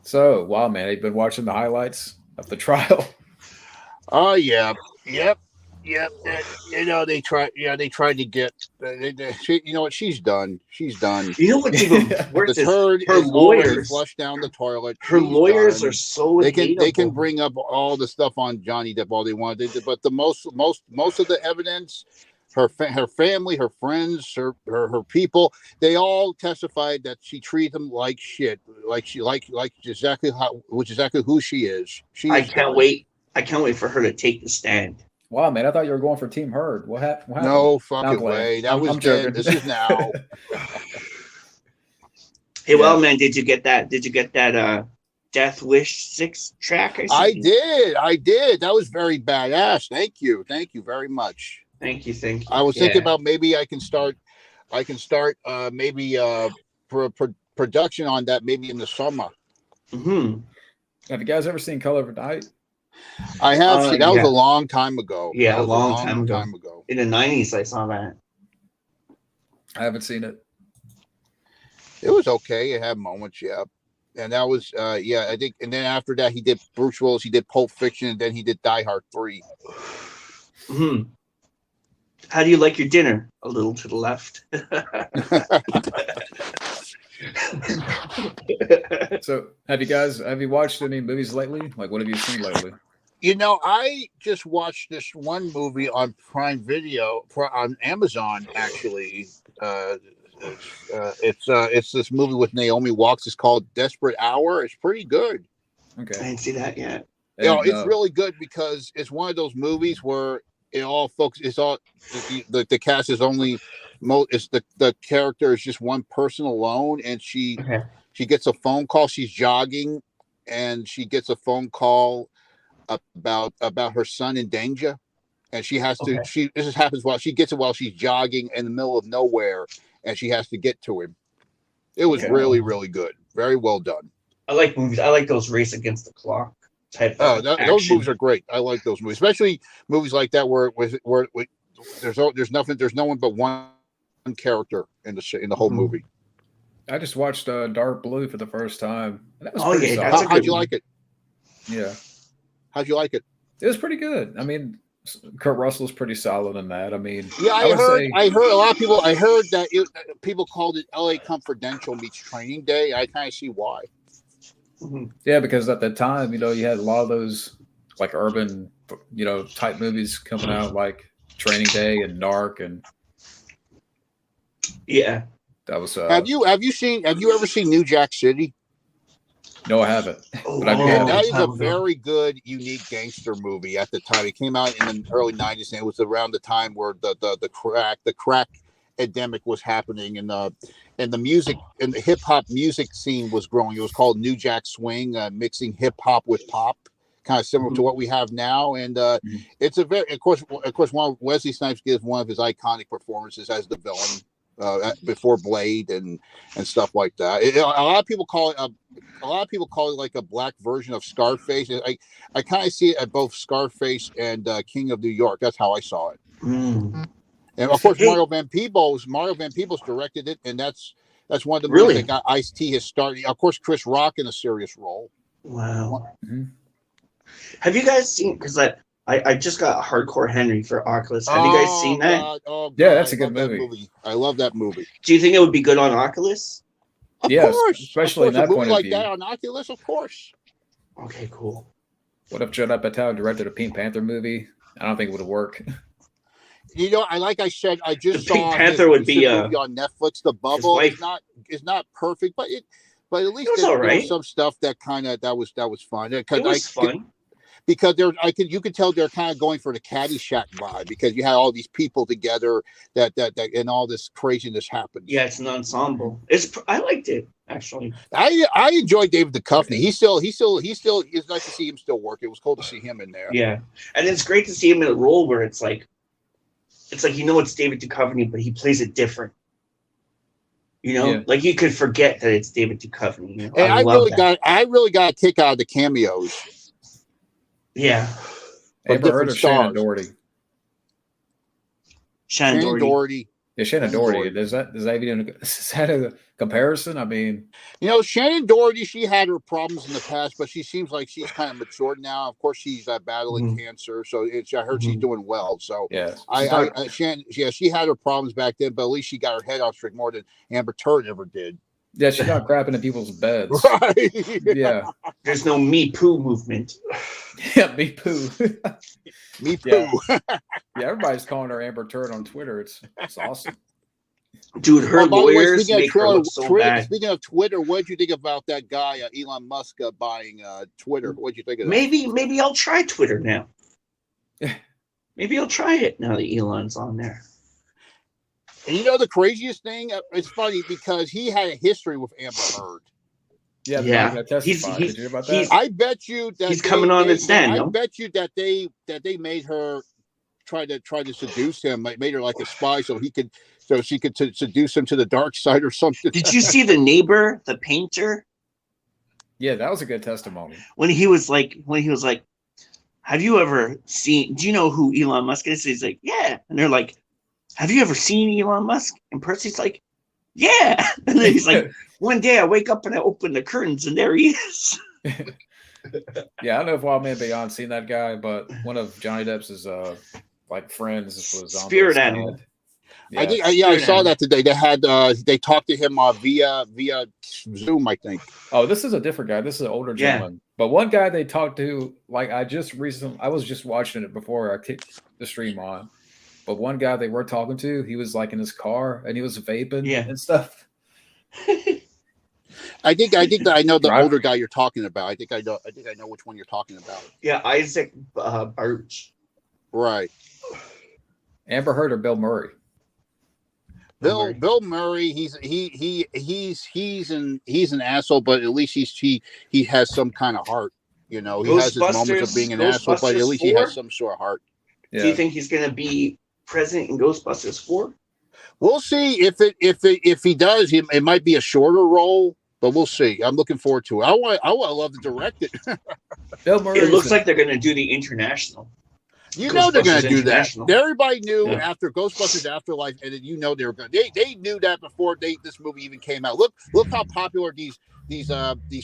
So, Wild Man, have you been watching the highlights of the trial? Oh yeah, yep. You know they tried. Yeah, they tried to get. You know what? She's done. She's done. You know what's even worse is her lawyers flushed down the toilet. Her lawyers are so they can bring up all the stuff on Johnny Depp all they want, but the most of the evidence, her family, her friends, her people, they all testified that she treated them like shit, like exactly who she is. I can't wait. I can't wait for her to take the stand. Wow, man, I thought you were going for Team Heard. What happened? No fucking way. That was then. This is now. Hey, well, man, did you get that? Death Wish 6 track? I did. That was very badass. Thank you very much. Thank you. I was thinking about maybe I can start production on that maybe in the summer. Mm-hmm. Have you guys ever seen Color of Night? I have seen. That was a long time ago. Yeah, a long time ago. In the 90s, I saw that. I haven't seen it. It was okay. It had moments, yeah. And that was, I think. And then after that, he did Bruce Willis. He did Pulp Fiction, and then he did Die Hard 3. Hmm. How do you like your dinner? A little to the left. So, have you watched any movies lately? Like, what have you seen lately? You know, I just watched this one movie on Prime Video on Amazon. Actually, it's this movie with Naomi Watts. It's called Desperate Hour. It's pretty good. Okay, I didn't see that yet. It's really good because it's one of those movies where it all focuses. It's all the cast is only. It's the character is just one person alone, and she gets a phone call. She's jogging, and she gets a phone call about her son in danger, and she has to. Okay. This happens while she gets it while she's jogging in the middle of nowhere, and she has to get to him. It was Okay. really, really good. Very well done. I like movies. I like those race against the clock type of Those action. movies are great. I like those movies, especially movies like that where there's no one but one character in the whole movie. I just watched Dark Blue for the first time. And that was Oh, pretty yeah, solid. How'd you like it? Yeah, How'd you like it? it was pretty good. I mean, Kurt Russell's pretty solid in that. I mean, Yeah, I would say- I heard a lot of people. I heard that people called it L.A. Confidential meets Training Day. I kind of see why. Mhm. Yeah, because at the time, you had a lot of those like urban, type movies coming out, like Training Day and Narc, and Yeah. that was. Have you ever seen New Jack City? No, I haven't. Oh, But I've Okay, had that is a time ago. very good, unique gangster movie at the time. It came out in the early '90s, and it was around the time where the crack epidemic was happening, and the music and the hip hop music scene was growing. It was called New Jack Swing, mixing hip hop with pop, kind of similar to what we have now. And it's a very, of course, one of Wesley Snipes gives one of his iconic performances as the villain. Before Blade and stuff like that. A lot of people call it like a black version of Scarface. I kind of see it at both Scarface and King of New York. That's how I saw it. Mm. And of course, Hey. Mario Van Peebles directed it, and that's one of the movies Really? that got Ice-T his start. Of course, Chris Rock in a serious role. Wow. Mhm. Have you guys seen? Because I just got Hardcore Henry for Oculus. Have you guys seen that? God, oh, Yeah, God, that's a I good love that movie. I love that movie. Do you think it would be good on Oculus? Of Yes, course, especially in of that course, a movie point of like view. that on Oculus, of course. Okay, cool. What if Judd Apatow directed a Pink Panther movie? I don't think it would work. Like I said, I just The Pink saw Panther his would be, recent movie on Netflix. The Bubble wife. is not perfect, but at least It was there all right. was some stuff that was fun. It was fun. Because you could tell they're kind of going for the Caddyshack vibe because you had all these people together that and all this craziness happened. Yeah, it's an ensemble. I liked it actually. I enjoyed David Duchovny. He's it's nice to see him still work. It was cool to see him in there. Yeah, and it's great to see him in a role where it's like it's David Duchovny, but he plays it different. Yeah. Like you could forget that it's David Duchovny. And I love really got a kick out of the cameos. Yeah, Ever heard different of Shannon stars. Doherty? Shannon Doherty. Yeah, Shannon Doherty. Is that a comparison? I mean, Shannon Doherty, she had her problems in the past, but she seems like she's kind of matured now. Of course, she's battling cancer, so I heard she's doing well. So yeah. she had her problems back then, but at least she got her head off straight more than Amber Turd ever did. Yeah, she's not crapping in people's beds. Right? Yeah. There's no Me Poo movement. Yeah, me poo. Me too. Yeah. Yeah, everybody's calling her Amber Turd on Twitter. It's awesome. Dude, her By the way, lawyers make her look so bad. Speaking of Twitter, what did you think about that guy, Elon Musk, buying Twitter? What did you think of that? Maybe I'll try Twitter now. Maybe I'll try it now that Elon's on there. And the craziest thing? It's funny because he had a history with Amber Heard. Yeah, Yeah. That testified. Did you hear about that? I bet you that He's coming on his stand. I No? bet you that they made her try to seduce him, made her like a spy, so she could seduce him to the dark side or something. Did you see the neighbor, the painter, Yeah, that was a good testimony. when he was like, have you ever seen? Do you know who Elon Musk is? He's like, yeah, and they're like, have you ever seen Elon Musk in person? He's like, yeah, and then he's like, one day I wake up and I open the curtains and there he is. Yeah, I don't know if Wild Man Beyond seen that guy, but one of Johnny Depp's friends was on Spirit the animal. stand. Yeah. I think I saw that today. They had they talked to him via Zoom, I think. Oh, this is a different guy. This is an older Yeah. gentleman. But one guy they talked to, I was just watching it before I kicked the stream on. But one guy they were talking to, he was in his car and he was vaping and stuff. I think that I know the Right. older guy you're talking about. I think I know which one you're talking about. Yeah, Isaac Birch. Right. Amber Heard or Bill Murray? Bill Murray, he's an asshole, but at least he has some kind of heart. He has his moments of being an asshole, but at least he has some sort of heart. Yeah. Do you think he's going to be present in Ghostbusters 4? We'll see if he does. It might be a shorter role, but we'll see. I'm looking forward to it. I love to direct it. Bill Murray. It looks like they're going to do the international. You know they're going to do that. International. Everybody knew Yeah. after Ghostbusters Afterlife, and then you know they were going. They knew that before this movie even came out. Look how popular these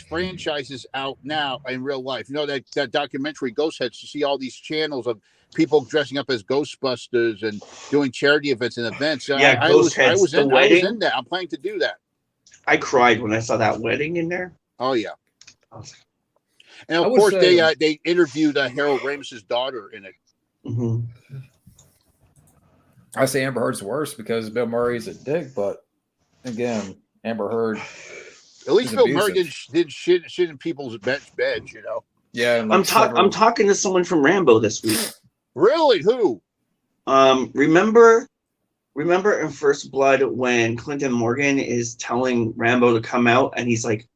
franchises out now in real life. You know that documentary Ghost Heads. You see all these channels of people dressing up as Ghostbusters and doing charity events and events. Yeah, I was in that. I'm planning to do that. I cried when I saw that wedding in there. Oh yeah. I was like, And of course they interviewed Harold Ramis's daughter in it. mm-hmm. I say Amber Heard's worse because Bill Murray's a dick, but again, Amber Heard. At least Bill Murray did shit in people's beds, you know. Yeah, I'm talking to someone from Rambo this week. Really? Who? Remember in First Blood when Clinton Morgan is telling Rambo to come out, and he's like,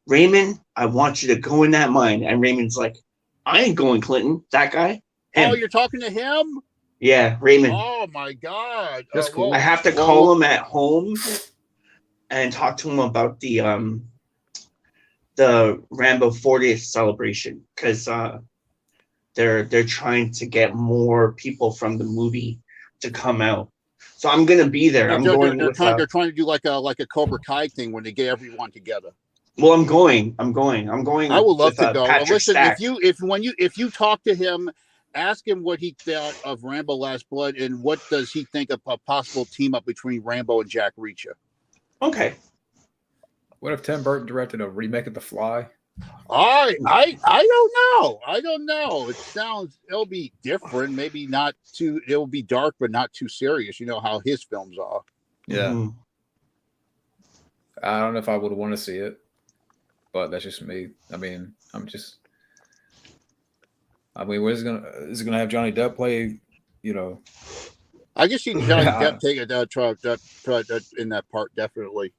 Raymond, I want you to go in that mine, and Raymond's like, I ain't going, Clinton. That guy. Him. Oh, you're talking to him? Yeah, Raymond. Oh my God, that's cool. I have to call him at home and talk to him about the Rambo 40th celebration because they're trying to get more people from the movie to come out. So I'm gonna be there. They're trying to do like a Cobra Kai thing when they get everyone together. Well, I'm going. I would love to go. Listen, Stack. if you talk to him, ask him what he thought of Rambo Last Blood and what does he think of a possible team up between Rambo and Jack Reacher. Okay. What if Tim Burton directed a remake of The Fly? I don't know. It'll be different. Maybe not too. It'll be dark, but not too serious. You know how his films are. Yeah. Mm-hmm. I don't know if I would want to see it, but that's just me. I mean, what is it gonna have Johnny Depp play? You know, I guess you can Johnny Depp take it try in that part definitely.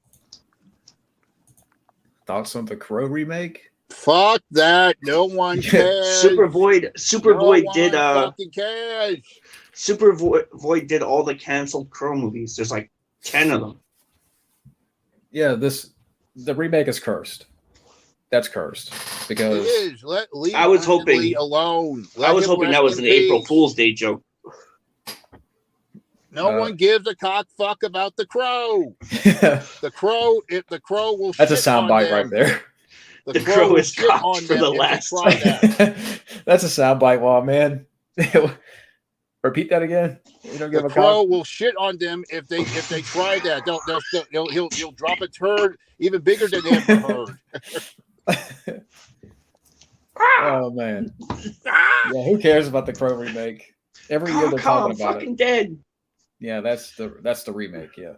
Thoughts on the Crow remake? Fuck that! No one cares. Supervoid did fucking cares. Supervoid did all the canceled Crow movies. There's like 10 of them. Yeah, the remake is cursed. That's cursed because it is. I was hoping Lee alone. I was hoping that was an April Fool's Day joke. No one gives a cock fuck about the Crow. The Crow will. That's a soundbite right there. The Crow is cocked for the last time. That's a soundbite, Wall man. Repeat that again. You don't give the a Crow will shit on them if they try that. He'll drop a turd even bigger than Amber Heard. Oh man. Yeah, who cares about the Crow remake? Every year they're talking about fucking it. Dead. Yeah, that's the remake. Yeah.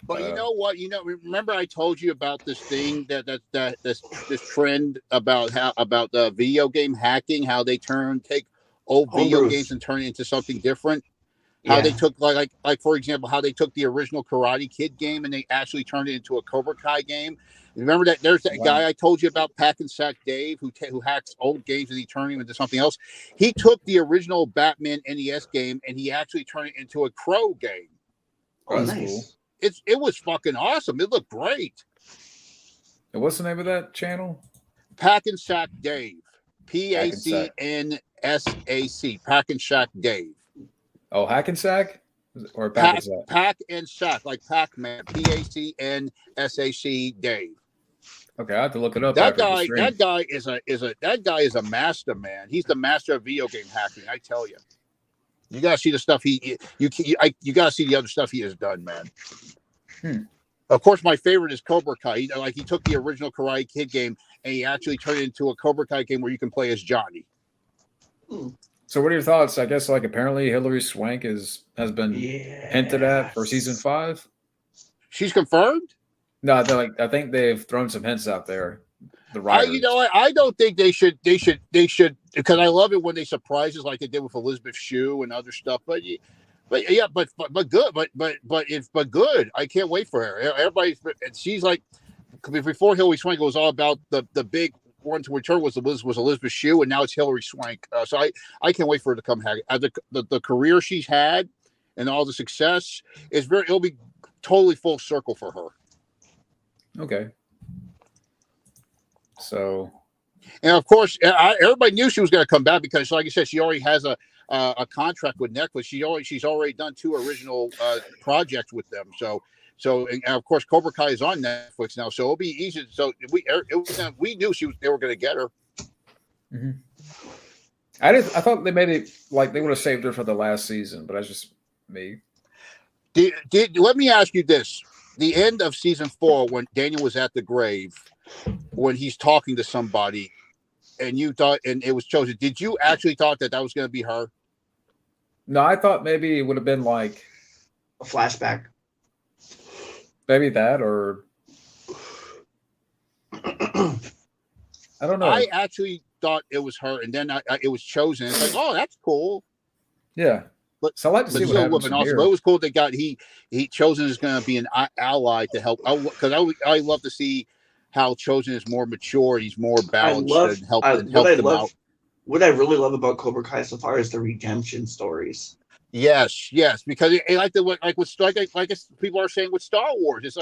But you know what? Remember I told you about this thing this trend about the video game hacking, how they take old video games and turn it into something different. How they took like for example, how they took the original Karate Kid game and they actually turned it into a Cobra Kai game. Remember that there's that guy I told you about, Pack and Sack Dave, who hacks old games and he turned them into something else. He took the original Batman NES game and he actually turned it into a Crow game. Oh, that's nice. cool. It was fucking awesome. It looked great. And what's the name of that channel? Pack and Sack Dave. PACNSAC. Pack and Sack Dave. Oh, Hackensack? Or Pack and Sack? Pack and Sack, like Pac-Man. PACNSAC Dave. Okay, I have to look it up. That guy is a master, man. He's the master of video game hacking, I tell you. You gotta see the stuff you gotta see the other stuff he has done, man. Of course, my favorite is Cobra Kai. He took the original Karate Kid game and he actually turned it into a Cobra Kai game where you can play as Johnny. So, what are your thoughts? I guess apparently Hilary Swank has been hinted at for season 5. She's confirmed? No, I think they've thrown some hints out there. The writers. I don't think they should because I love it when they surprise us like they did with Elizabeth Shue and other stuff. But good. I can't wait for her. She's like before Hilary Swank, it was all about the big one to return was Elizabeth Shue, and now it's Hilary Swank. So I can't wait for her to come back. The career she's had and all the success it'll be totally full circle for her. Okay. So, and of course, everybody knew she was going to come back because, like I said, she already has a contract with Netflix. She's already done 2 original projects with them. So and of course, Cobra Kai is on Netflix now, so it'll be easy. So we knew they were going to get her. Mm-hmm. I thought they made it like they would have saved her for the last season, but that's just me. Let me ask you this: the end of season 4, when Daniel was at the grave, when he's talking to somebody, and you thought, and it was chosen, did you actually thought that was going to be her? No, I thought maybe it would have been like a flashback. Maybe that, or I don't know. I actually thought it was her, and then it was chosen. It's like, oh, that's cool. Yeah. So I like to see what happens from here. But it was cool they got he chosen is going to be an ally to help, because I love to see how chosen is more mature, he's more balanced, and help them out. What I really love about Cobra Kai so far is the redemption stories. Yes, because people are saying with Star Wars,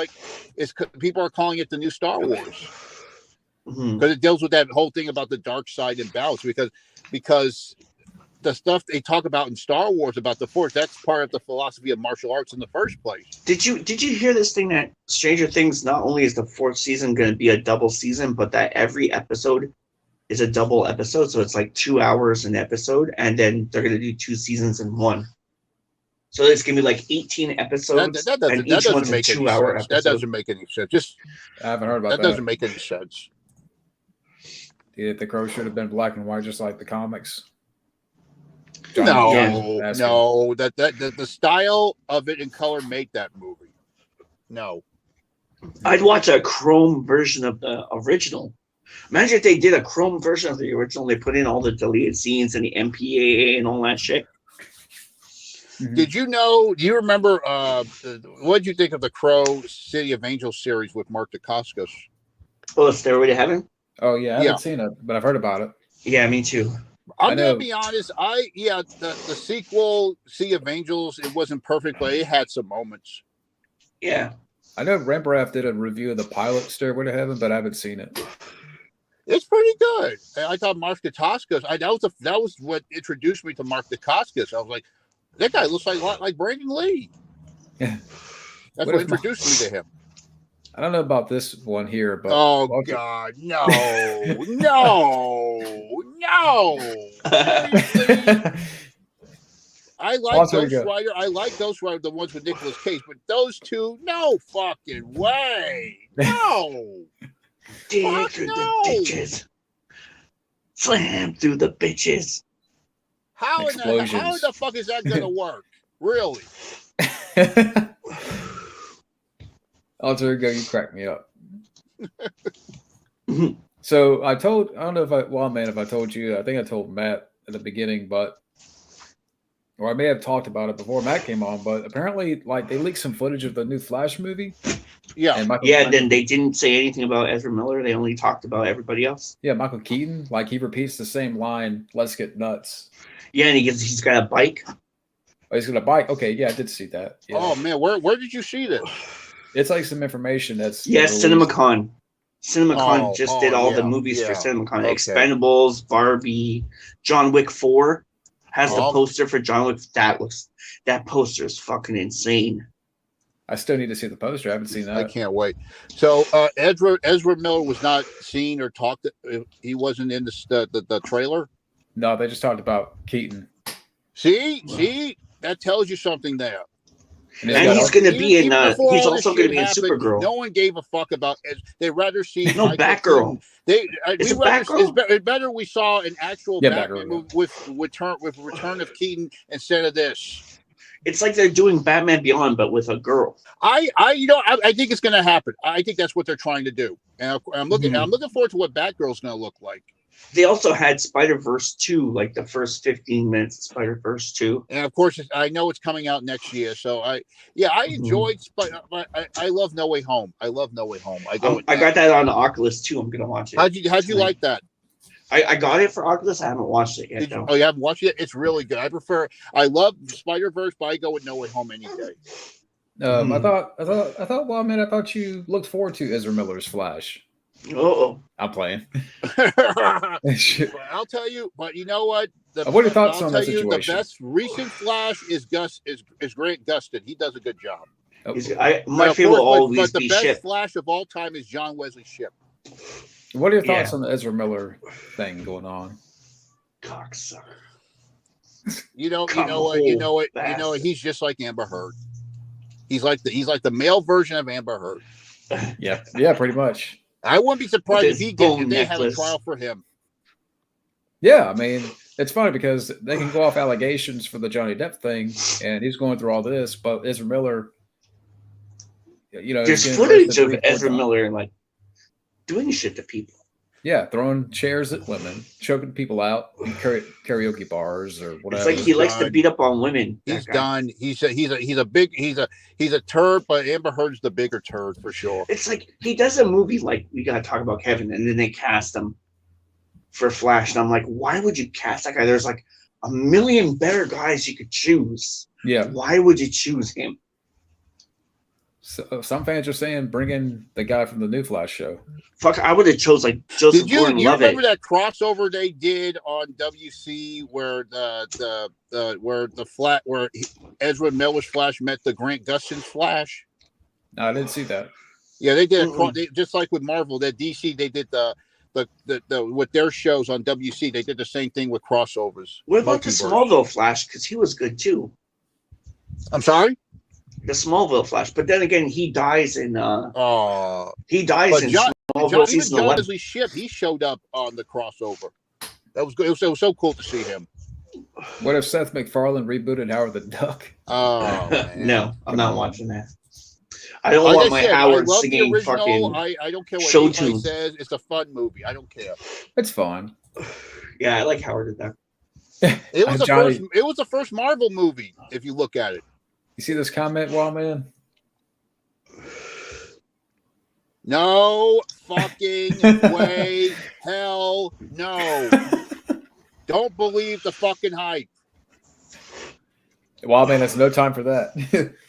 people are calling it the new Star Wars because it deals with that whole thing about the dark side and balance. Because the stuff they talk about in Star Wars about the Force, that's part of the philosophy of martial arts in the first place. Did you hear this thing that Stranger Things, not only is the 4th season going to be a double season, but that every episode is a double episode, so it's like 2 hours an episode, and then they're going to do 2 seasons in one. So it's going to be like 18 episodes, and each one's a 2-hour episode. That doesn't make any sense. I haven't heard about that. That doesn't make any sense. Yeah, the Crow should have been black and white, just like the comics. No. The style of it in color made that movie. No. I'd watch a chrome version of the original. Imagine if they did a chrome version of the original. They put in all the deleted scenes and the MPAA and all that shit. Mm-hmm. Do you remember, what did you think of the Crow City of Angels series with Mark Dacascos? Oh, Stairway to Heaven? Oh, yeah. I haven't seen it, but I've heard about it. Yeah, me too. I'm going to be honest. The sequel, Sea of Angels, it wasn't perfect, but it had some moments. Yeah. I know Rembrandt did a review of the pilot Stairway to Heaven, but I haven't seen it. It's pretty good. I thought Mark Dacascos, that was what introduced me to Mark Dacascos. I was like, that guy looks like a lot like Brandon Lee. Yeah. That's what introduced me to him. I don't know about this one here, but God, no. I like Ghost Rider. I like Ghost Rider, the ones with Nicolas Cage, but those two, no fucking way. No. Dig through the ditches. Slam through the bitches. How the fuck is that gonna work? Really? Alter Ego, you crack me up. So I don't know if I told you, I think I told Matt at the beginning, or I may have talked about it before Matt came on, but apparently like they leaked some footage of the new Flash movie. Yeah. And then they didn't say anything about Ezra Miller. They only talked about everybody else. Yeah, Michael Keaton, like he repeats the same line, "Let's get nuts." Yeah, and he's got a bike. Oh, he's got a bike. Okay, yeah, I did see that. Yeah. Oh man, where did you see this? It's like some information that's CinemaCon. CinemaCon just did all the movies for CinemaCon. Okay. Expendables, Barbie, John Wick 4 has the poster for John Wick. That poster is fucking insane. I still need to see the poster. I haven't seen that. I can't wait. So Ezra Miller was not seen or talked. He wasn't in the trailer. No, they just talked about Keaton. See, that tells you something there. And he's going to be in. He's also going to be in Supergirl. No one gave a fuck about. They'd rather see Batgirl. It's better we saw an actual Batman movie with return of Keaton instead of this. It's like they're doing Batman Beyond, but with a girl. I think it's going to happen. I think that's what they're trying to do, and I'm looking forward to what Batgirl's going to look like. They also had Spider-Verse 2, like the first 15 minutes of Spider-Verse 2. And of course, I know it's coming out next year. So I enjoyed. I love No Way Home. I love No Way Home. I got that on the Oculus too. I'm gonna watch it. How'd you like that? I got it for Oculus. I haven't watched it yet. Oh, you haven't watched it? It's really good. I love Spider-Verse, but I go with No Way Home any day. I thought you looked forward to Ezra Miller's Flash. Oh, I'm playing. I'll tell you, but you know what? What are your thoughts on that situation? The best recent Flash is Grant Gustin. He does a good job. My favorite will always be But the best Ship. Flash of all time is John Wesley Shipp. What are your thoughts on the Ezra Miller thing going on? Cocksucker. You know what? He's just like Amber Heard. He's like the male version of Amber Heard. Yeah, pretty much. I wouldn't be surprised if they had a trial for him. Yeah, I mean, it's funny because they can go off allegations for the Johnny Depp thing, and he's going through all this, but Ezra Miller, there's footage of Ezra Miller like doing shit to people. Yeah, throwing chairs at women, choking people out in karaoke bars or whatever. It's like he likes to beat up on women. He's done. He's a turd, but Amber Heard's the bigger turd for sure. It's like he does a movie like We Gotta Talk About Kevin, and then they cast him for Flash, and I'm like, why would you cast that guy? There's like a million better guys you could choose. Yeah. Why would you choose him? So, some fans are saying bring in the guy from the new Flash show. Fuck, I would have chose like Joseph Did you Gordon-Levitt. remember that crossover they did on WC where where Ezra Miller's Flash met the Grant Gustin's Flash? No, I didn't see that. Yeah, they did just like with Marvel. That DC they did the with their shows on WC. They did the same thing with crossovers. What about the Smallville Flash? Because he was good too. I'm sorry. The Smallville Flash, but then again, he dies in. He dies in Smallville season 11. Wesley Shipp, he showed up on the crossover. That was good. It was so cool to see him. What if Seth MacFarlane rebooted Howard the Duck? Oh man. No, I'm not watching that. I don't want my Howard singing fucking. I don't care what show anybody tune. says. It's a fun movie. I don't care. It's fun. Yeah, I like Howard the Duck. It was the first Marvel movie. If you look at it. You see this comment, Wildman? No fucking way. Hell no. Don't believe the fucking hype. Wildman has no time for that.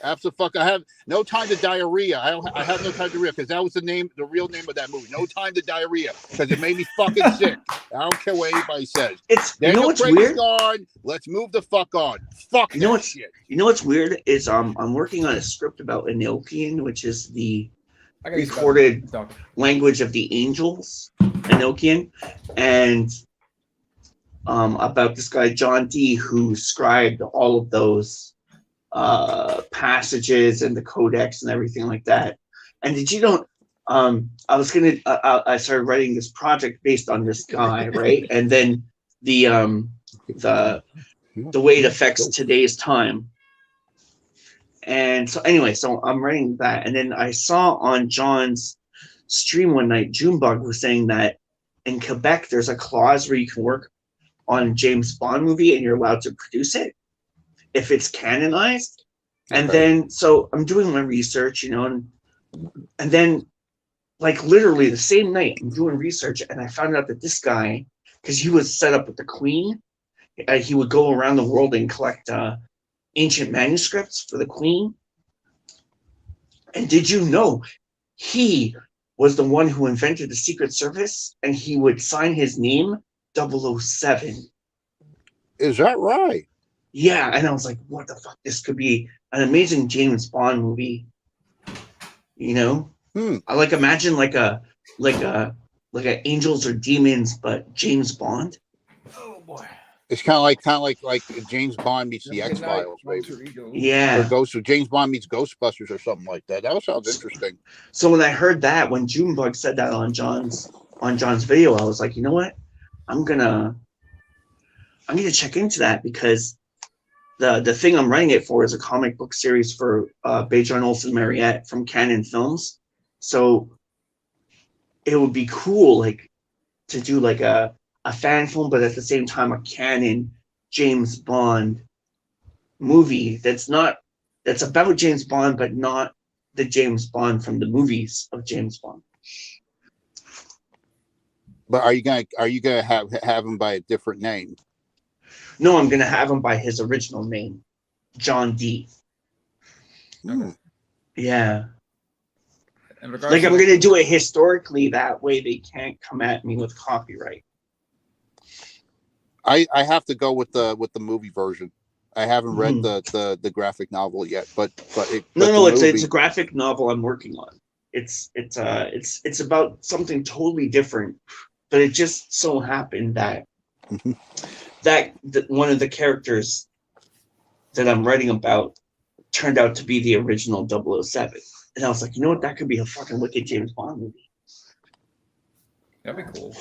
I have no time to diarrhea. I have no time to diarrhea because that was the real name of that movie. No time to diarrhea because it made me fucking sick. I don't care what anybody says. What's weird? Gone. Let's move the fuck on. Fuck shit. You know what's weird is I'm working on a script about Enochian, which is the recorded language of the angels, Enochian, and about this guy John Dee who scribed all of those passages and the codex and everything like that. And did you know? I started writing this project based on this guy, right? And then the way it affects today's time. And so anyway, so I'm writing that, and then I saw on John's stream one night, Junebug was saying that in Quebec there's a clause where you can work on a James Bond movie and you're allowed to produce it if it's canonized. Okay. And then so I'm doing my research, and then like literally the same night I'm doing research and I found out that this guy, because he was set up with the Queen, he would go around the world and collect ancient manuscripts for the Queen. And did you know he was the one who invented the Secret Service, and he would sign his name 007. Is that right? Yeah, and I was like, what the fuck? This could be an amazing James Bond movie. I like imagine like a Angels or Demons, but James Bond. Oh boy. It's kind of like James Bond meets the X-Files, maybe. Yeah. Or James Bond meets Ghostbusters or something like that. That sounds interesting. So when I heard that, when Junebug said that on John's video, I was like, you know what? I'm gonna check into that, because the thing I'm writing it for is a comic book series for Bejon Olsen Mariette from Canon Films. So it would be cool, like, to do like a a fan film, but at the same time a canon James Bond movie that's about James Bond, but not the James Bond from the movies of James Bond. But are you gonna have him by a different name? No, I'm gonna have him by his original name, John D. Hmm. Yeah. In Like regards I'm to gonna do it historically, that way they can't come at me with copyright. I have to go with the movie version. I haven't read Mhm. the graphic novel yet, but No, the it's movie, a graphic novel I'm working on. It's about something totally different, but it just so happened that that one of the characters that I'm writing about turned out to be the original 007. And I was like, you know what? That could be a fucking wicked James Bond movie. that'd be cool.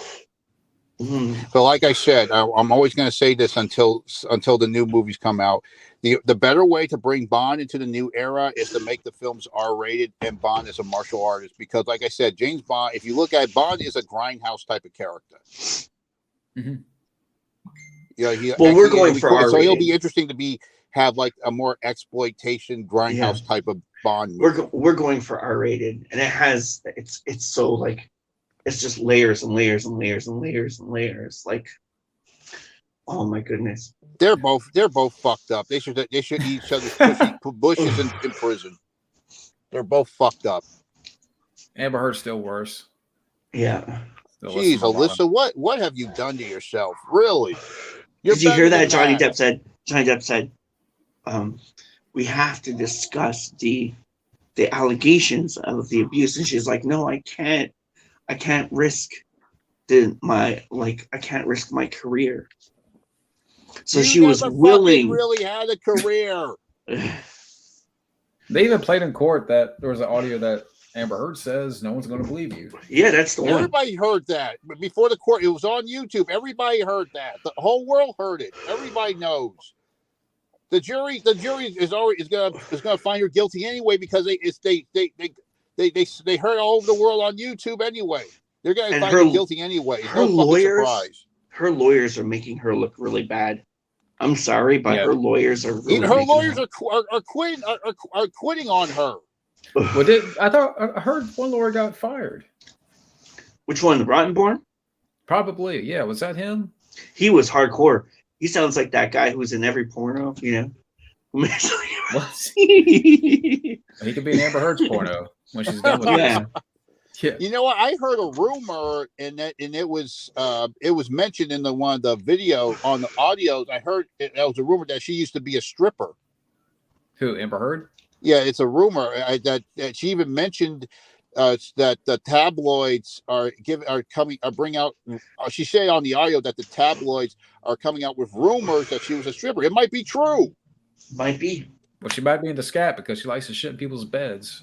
Mhm. but like I said, I'm always going to say this until the new movies come out. The better way to bring Bond into the new era is to make the films R-rated and Bond is a martial artist. Because, like I said, James Bond, if you look at it, Bond, is a grindhouse type of character. Mhm. Yeah, Well, we're going for so he'll R-rated. be interesting to have like a more exploitation grindhouse type of Bond movie. We're going for R-rated, and it's so like it's just layers and layers and layers and layers and layers. Like, oh my goodness. They're both fucked up. They should eat each other's bushes in prison. They're both fucked up. Amber Heard's still worse. Yeah. Still Jeez, less than Alyssa, what have you done to yourself? Really? Did you hear better that? than Johnny Depp said, we have to discuss the allegations of the abuse, and she's like, no, I can't risk I can't risk my career. So she was willing. Really had a career. They even played in court that there was an audio that Amber Heard says no one's going to believe you. Yeah, that's the one. Everybody heard that before the court. It was on YouTube. Everybody heard that. The whole world heard it. Everybody knows. The jury is gonna find her guilty anyway because they heard all over the world on YouTube anyway. They're gonna find her guilty anyway. It's no fucking surprise. Her lawyers are making her look really bad. I'm sorry, but her lawyers are really her lawyers are quitting on her. I heard one lawyer got fired. Which one, Rottenborn? Probably, yeah. Was that him? He was hardcore. He sounds like that guy who's in every porno, you know. What? He could be in Amber Heard's porno when she's done with Yeah. it. Yeah. You know what? I heard a rumor, and it was mentioned in one of the video on the audios. I heard that was a rumor that she used to be a stripper. Who, Amber Heard? Yeah, it's a rumor that she even mentioned that the tabloids bring out. She said on the audio that the tabloids are coming out with rumors that she was a stripper. It might be true. Might be. Well, she might be into scat because she likes to shit in people's beds.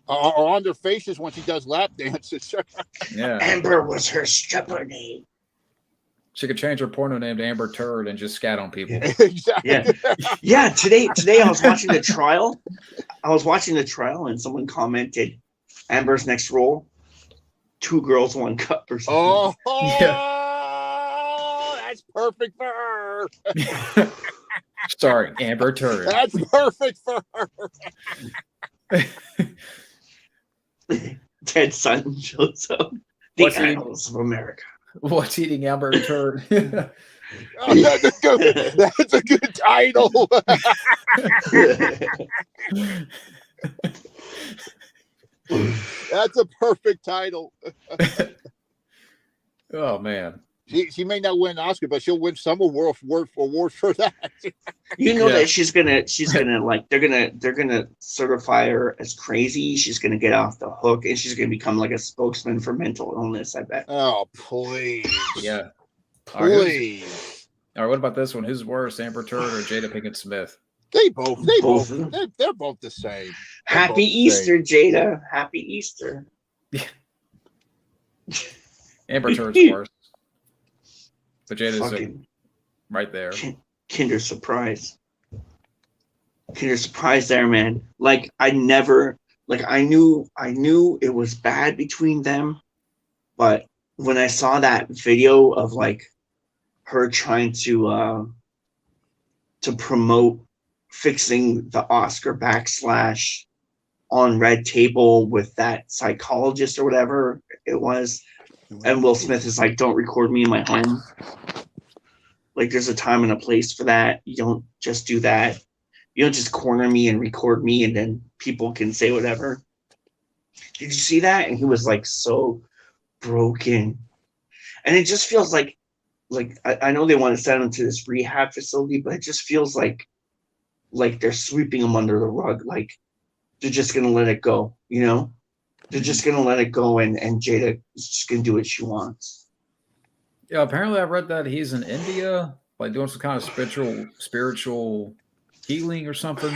Or on their faces when she does lap dances. Yeah. Amber was her stripper name. She could change her porno name to Amber Turd and just scat on people. Exactly. Yeah. Yeah. Today I was watching the trial. And someone commented, Amber's next role, 2 girls, 1 cup or something. Oh, yeah. That's perfect for her. Sorry, Amber Turd. That's perfect for her. Ted Sutton shows up. The Annals of America. What's eating Amber Turd? Oh, that's a good title. That's a perfect title. Oh man. She may not win an Oscar, but she'll win some award for that. You know that she's gonna like they're gonna certify her as crazy. She's gonna get off the hook, and she's gonna become like a spokesman for mental illness. I bet. Oh please, yeah, please. All right, what about this one? Who's worse, Amber Turd or Jada Pinkett Smith? They're both the same. Happy Easter, Jada. Happy Easter. Yeah. Amber Turd's worse. But Jada's right there. Kinder Surprise. Kinder Surprise there, man. Like I knew it was bad between them, but when I saw that video of like her trying to promote fixing the Oscar backslash on Red Table with that psychologist or whatever it was. And Will Smith is like, don't record me in my home. Like, there's a time and a place for that. You don't just do that. You don't just corner me and record me and then people can say whatever. Did you see that? And he was like so broken. And it just feels like I know they want to send him to this rehab facility, but it just feels like they're sweeping him under the rug. Like they're just gonna let it go, you know? They're just gonna let it go, and Jada is just gonna do what she wants. Yeah, apparently I read that he's in India, like doing some kind of spiritual healing or something.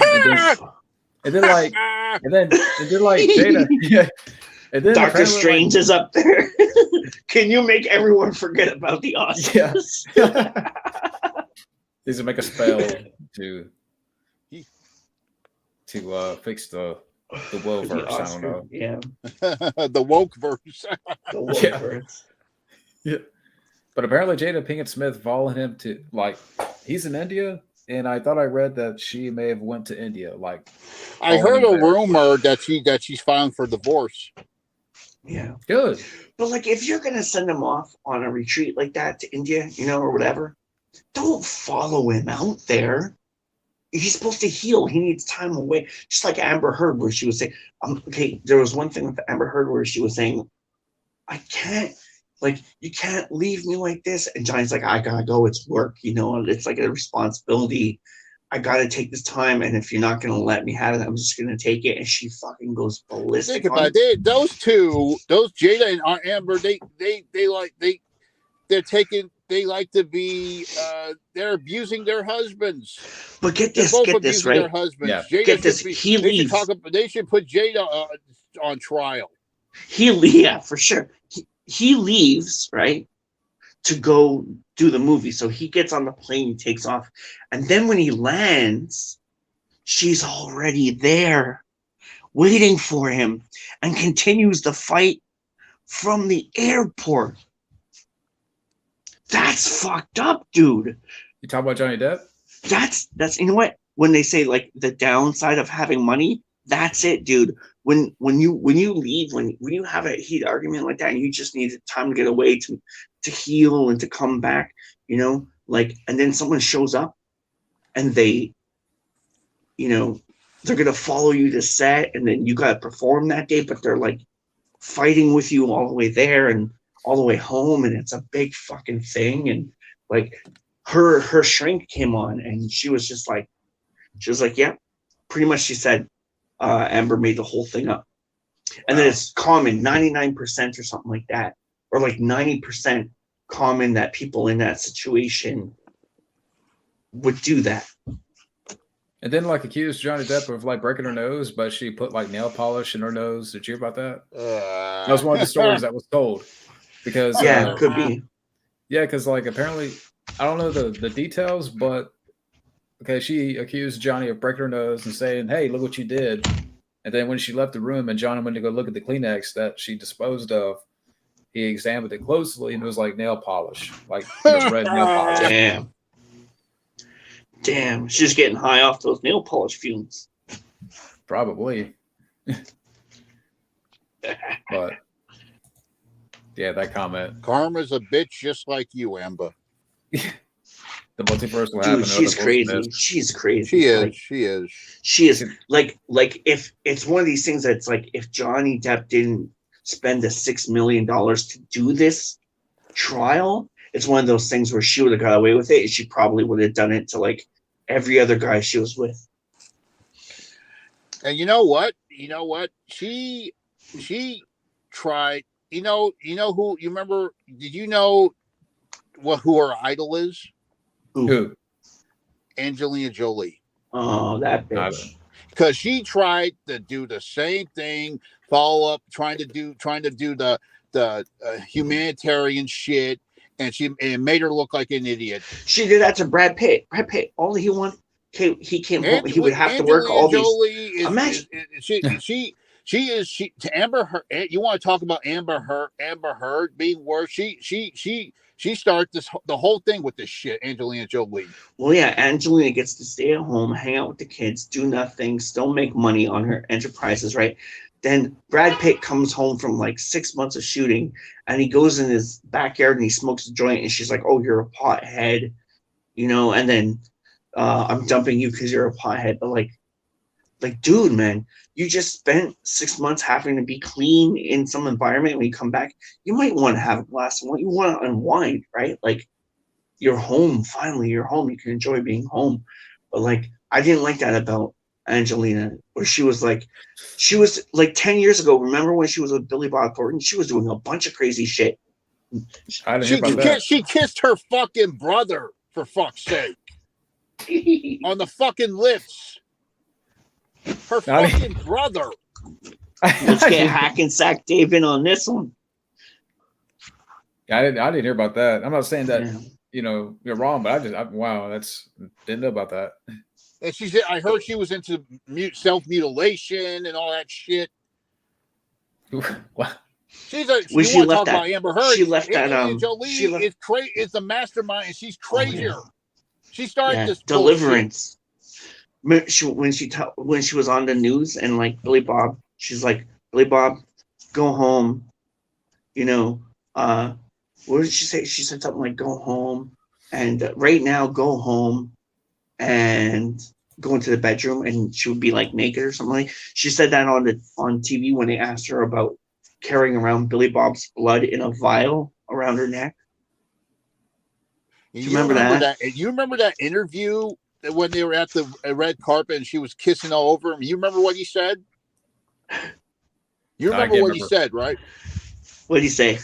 And then like Jada. Yeah. And then Doctor Strange is up there. Can you make everyone forget about the Oscars? Yeah. He's gonna make a spell to fix the woke verse. I don't know. Yeah. The woke verse. The woke verse. Yeah. But apparently Jada Pinkett Smith followed him to, like, he's in India, and I thought I read that she may have went to India. Like, I heard a rumor that she's filing for divorce. Yeah. Good. But like, if you're gonna send him off on a retreat like that to India, you know, or whatever, don't follow him out there. He's supposed to heal. He needs time away. Just like Amber Heard, where she was saying, okay, there was one thing with Amber Heard where she was saying, I can't, like, you can't leave me like this. And Johnny's like, I gotta go. It's work, you know, it's like a responsibility. I gotta take this time. And if you're not gonna let me have it, I'm just gonna take it. And she fucking goes ballistic. Think about it. Those Jada and Amber, they like to be they're abusing their husbands. But get this right? Their husbands. Yeah. Jada get this. He leaves. They should put Jada on trial. Yeah, for sure. He leaves, right, to go do the movie. So he gets on the plane, he takes off, and then when he lands, she's already there, waiting for him, and continues the fight from the airport. That's fucked up, dude. You talk about Johnny Depp? That's you know what? When they say like the downside of having money, that's it, dude. When you leave, when you have a heated argument like that, and you just need time to get away, to heal and to come back, you know, like, and then someone shows up and they, you know, they're gonna follow you to set, and then you gotta perform that day, but they're like fighting with you all the way there and all the way home, and it's a big fucking thing. And like her shrink came on, and she was like, yeah, pretty much. She said Amber made the whole thing up, and then it's common 99% or something like that, or like 90% common that people in that situation would do that. And then like accused Johnny Depp of like breaking her nose, but she put like nail polish in her nose. Did you hear about that? That was one of the stories that was told. Because could be. Yeah, because like apparently I don't know the details, but okay, she accused Johnny of breaking her nose and saying, "Hey, look what you did." And then when she left the room and Johnny went to go look at the Kleenex that she disposed of, he examined it closely and it was like nail polish, like red nail polish. Damn, she's getting high off those nail polish fumes. Probably. But yeah, that comment. Karma's a bitch just like you, Amber. The multiverse will happen. Dude, she's crazy. She's crazy. She is. Like, she is. Like if it's one of these things that's like, if Johnny Depp didn't spend the $6 million to do this trial, it's one of those things where she would have got away with it, and she probably would have done it to like every other guy she was with. And you know what? She tried. You know who? You remember? Did you know who her idol is? Who? Angelina Jolie. Oh, that bitch. Because she tried to do the same thing, follow up, trying to do the humanitarian shit, and it made her look like an idiot. She did that to Brad Pitt. All he wanted, he came home. He would have to work all these. Imagine she To Amber Heard. You want to talk about Amber Heard being worse? She started the whole thing with this shit, Angelina Jolie. Well, yeah, Angelina gets to stay at home, hang out with the kids, do nothing, still make money on her enterprises, right? Then Brad Pitt comes home from like 6 months of shooting, and he goes in his backyard and he smokes a joint, and she's like, "Oh, you're a pothead," and then I'm dumping you because you're a pothead. But like, dude, man, you just spent 6 months having to be clean in some environment. When you come back, you might want to have a glass of wine. You want to unwind, right? Like, you're home. Finally, you're home. You can enjoy being home. But like, I didn't like that about Angelina, where she was like 10 years ago. Remember when she was with Billy Bob Thornton? She was doing a bunch of crazy shit. I didn't hear about that. She kissed her fucking brother, for fuck's sake, on the fucking lips. Her fucking brother. Let's get Hackensack David on this one. I didn't hear about that. I'm not saying that Yeah. you're wrong, but wow, didn't know about that. And she said, I heard she was into self-mutilation and all that shit. What? She When want she to left talk that- about Amber Heard. she left that, Angelina Jolie is the mastermind, and she's crazier. She started this Deliverance. When she was on the news and like Billy Bob, she's like, "Billy Bob, go home." What did she say? She said something like, "Go home," and right now, go home and go into the bedroom, and she would be like naked or something. Like she said that on TV when they asked her about carrying around Billy Bob's blood in a vial around her neck. You remember that? You remember that interview when they were at the red carpet and she was kissing all over him? You remember what he said? You remember what he said, right? What did he say?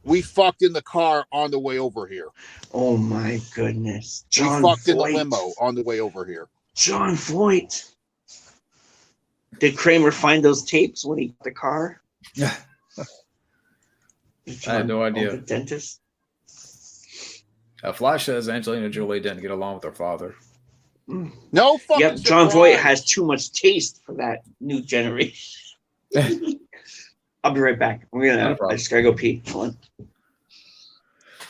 We fucked in the car on the way over here. Oh my goodness. We fucked in the limo on the way over here. John Voight. Did Kramer find those tapes when he got the car? Yeah. I had no idea. The dentist. Flash says Angelina Jolie didn't get along with her father. No fucking Yep, John Voight has too much taste for that new generation. I'll be right back. I just gotta go pee. Hold on.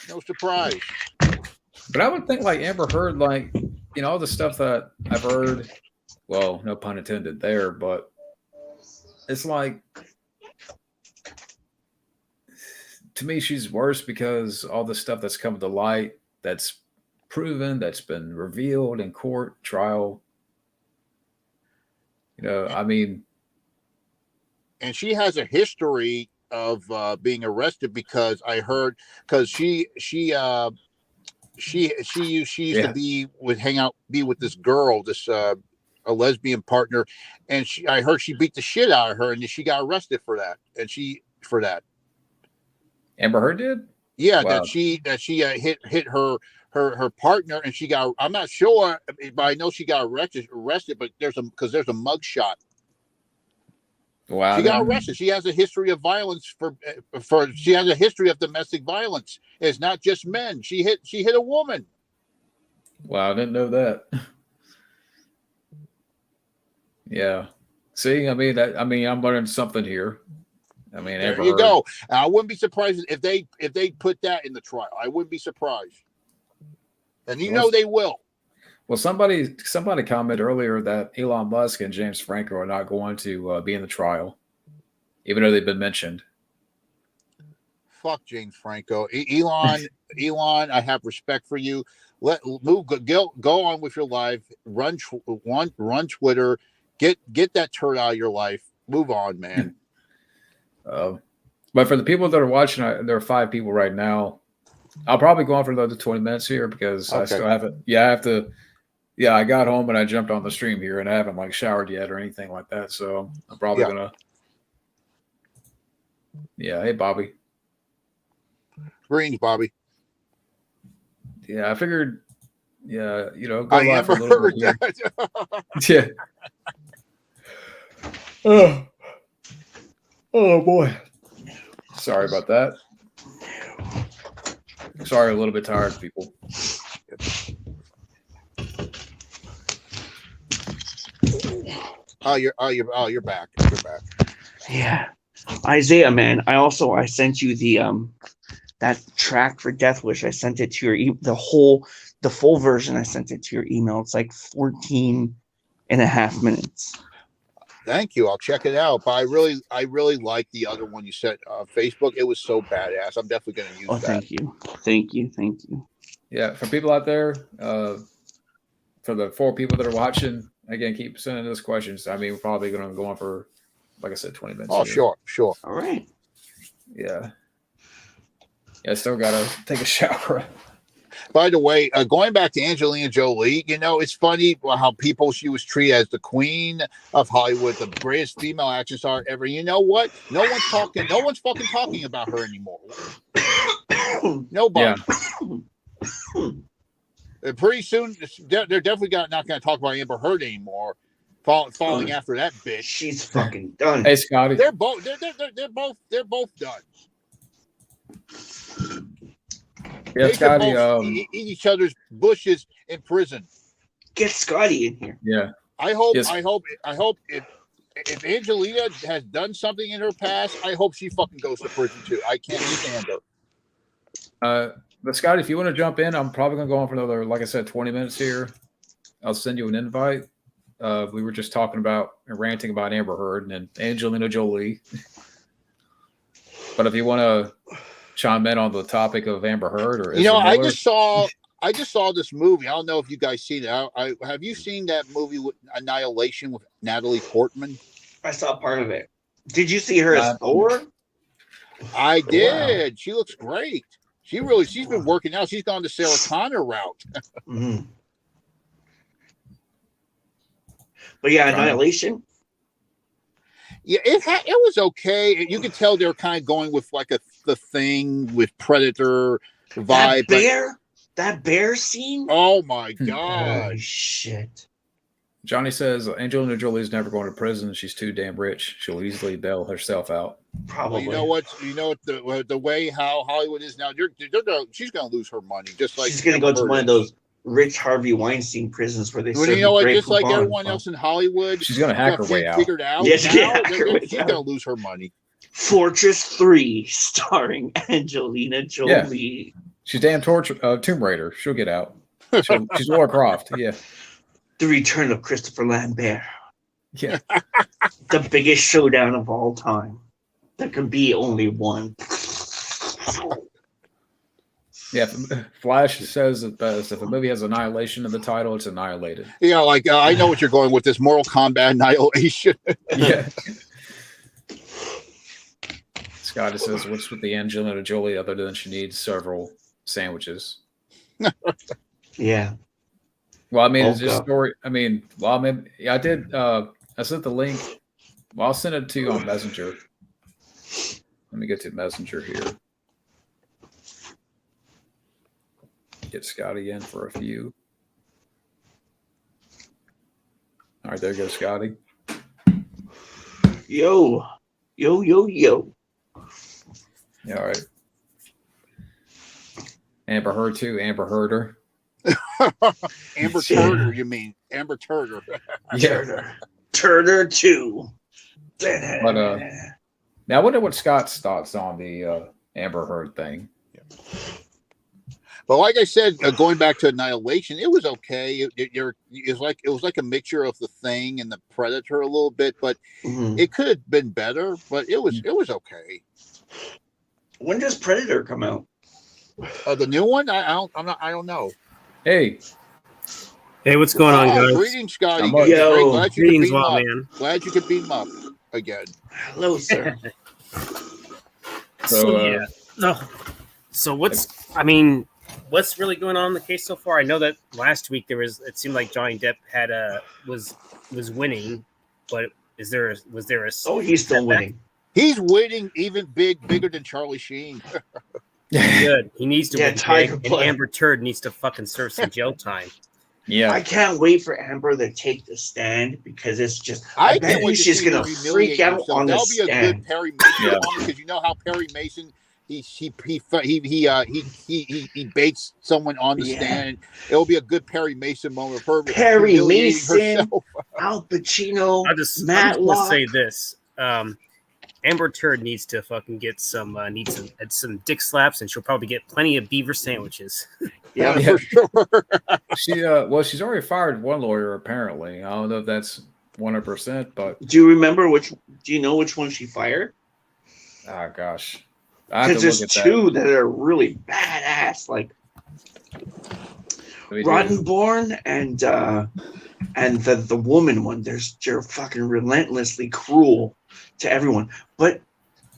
No surprise. But I would think like Amber Heard, like, all the stuff that I've heard, well, no pun intended there, but it's like, to me, she's worse because all the stuff that's come to light, that's proven, that's been revealed in court, trial. I mean. And she has a history of being arrested because I heard, because she used to be with this girl, a lesbian partner, and I heard she beat the shit out of her, and she got arrested for that. Amber Heard did? Yeah, wow. that she hit her partner, and she got. I'm not sure, but I know she got arrested. But there's a mug shot. Wow, she got arrested. She has a history of violence she has a history of domestic violence. It's not just men. She hit a woman. Wow, I didn't know that. Yeah. See, I'm learning something here. There you go. I wouldn't be surprised if they put that in the trial. I wouldn't be surprised. And they will. Well, somebody commented earlier that Elon Musk and James Franco are not going to be in the trial, even though they've been mentioned. Fuck James Franco. Elon, I have respect for you. Go on with your life. Run Twitter. Get that turd out of your life. Move on, man. But for the people that are watching, there are 5 people right now. I'll probably go on for another 20 minutes here because I still haven't. Yeah, I have to. Yeah, I got home and I jumped on the stream here and I haven't showered yet or anything like that. So I'm probably gonna. Yeah. Hey, Bobby. Greetings, Bobby. Yeah, I figured. Yeah, go I live never for a little heard bit that. Yeah. Oh boy. Sorry about that. Sorry, a little bit tired, people. You're back. You're back. Yeah, Isaiah, man. I sent you the that track for Death Wish. I sent it to your the full version. I sent it to your email. It's like 14 and a half minutes. Thank you. I'll check it out. But I really like the other one you sent on Facebook. It was so badass. I'm definitely going to use that. Thank you. Yeah, for people out there, for the 4 people that are watching, again, keep sending us questions. I mean, we're probably going to go on for, like I said, 20 minutes. Oh, here. sure. All right. Yeah. Yeah, still got to take a shower. By the way, going back to Angelina Jolie, it's funny how she was treated as the queen of Hollywood, the greatest female action star ever. You know what? No one's fucking talking about her anymore. Nobody. Yeah. Pretty soon, they're definitely not going to talk about Amber Heard anymore. Falling after that bitch. She's fucking done. Hey, Scotty. They're both done. Yeah, they Scotty. Eat each other's bushes in prison. Get Scotty in here. Yeah. I hope. Yes. I hope if Angelina has done something in her past, I hope she fucking goes to prison too. I can't stand her. But Scotty, if you want to jump in, I'm probably going to go on for another, like I said, 20 minutes here. I'll send you an invite. We were just talking about and ranting about Amber Heard and Angelina Jolie. But if you want to chime in on the topic of Amber Heard, or I just saw this movie. I don't know if you guys seen it. Have you seen that movie with Annihilation with Natalie Portman? I saw part of it. Did you see her as Thor? I did. Wow. She looks great. She's been working out. She's gone the Sarah Connor route. Mm-hmm. But yeah, Annihilation. Yeah, it was okay. You could tell they're kind of going with like the Thing with Predator vibe. That bear scene. Oh my god! Holy shit! Johnny says Angelina Jolie's never going to prison. She's too damn rich. She'll easily bail herself out. Probably. Well, you know what? The way how Hollywood is now, she's going to lose her money. Just like she's going to go to one of those rich Harvey Weinstein prisons where they. Well, you know what? Just like everyone else in Hollywood, she's going to hack her way out. Figured out. Yes, she's going to lose her money. Fortress 3, starring Angelina Jolie. Yeah. She's damn Tomb Raider. She'll get out. She's Lara Croft. Yeah. The Return of Christopher Lambert. Yeah. The biggest showdown of all time. There can be only one. Yeah, Flash says it best. If a movie has Annihilation in the title, it's annihilated. Yeah, like I know what you're going with this Mortal Kombat Annihilation. Yeah. Scott says, what's with the Angelina Jolie other than she needs several sandwiches? Yeah. Well, I mean, it's just story. I mean, I did. I sent the link. Well, I'll send it to you on Messenger. Let me get to Messenger here. Get Scotty in for a few. All right, there goes Scotty. Yo. Yeah, all right. Amber Heard too. Amber Herder. Amber Turner, you mean? Amber Turner. Yeah. Turner 2. But now I wonder what Scott's thoughts on the Amber Heard thing. But like I said, going back to Annihilation, it was okay. It was like a mixture of the Thing and the Predator a little bit, but it could have been better. But it was okay. When does Predator come out? The new one? I don't know. Hey, what's going on, guys? Greetings, Scotty. Yo, glad you greetings, could beat him up. man. Glad you could beat him up again. Hello, sir. So what's really going on in the case so far? I know that last week it seemed like Johnny Depp was winning, but was there a he's still winning. He's winning even bigger than Charlie Sheen. Good. He needs to win Tiger big, and Amber Turd needs to fucking serve some jail time. Yeah. I can't wait for Amber to take the stand because it's just I bet she's gonna freak out on the That'll be a stand. good Perry Mason because you know how Perry Mason he baits someone on the stand. It'll be a good Perry Mason moment of her Perry humiliating Mason, herself. Al Pacino, I'm just Matt gonna Locke. say this. Amber Turd needs to fucking get some dick slaps, and she'll probably get plenty of beaver sandwiches. Yeah, For sure. She's already fired one lawyer apparently. I don't know if that's 100%, but do you remember do you know which one she fired? oh gosh, I have Because to look there's at two that are really badass, like that. Rottenborn and the woman one. They're fucking relentlessly cruel to everyone. But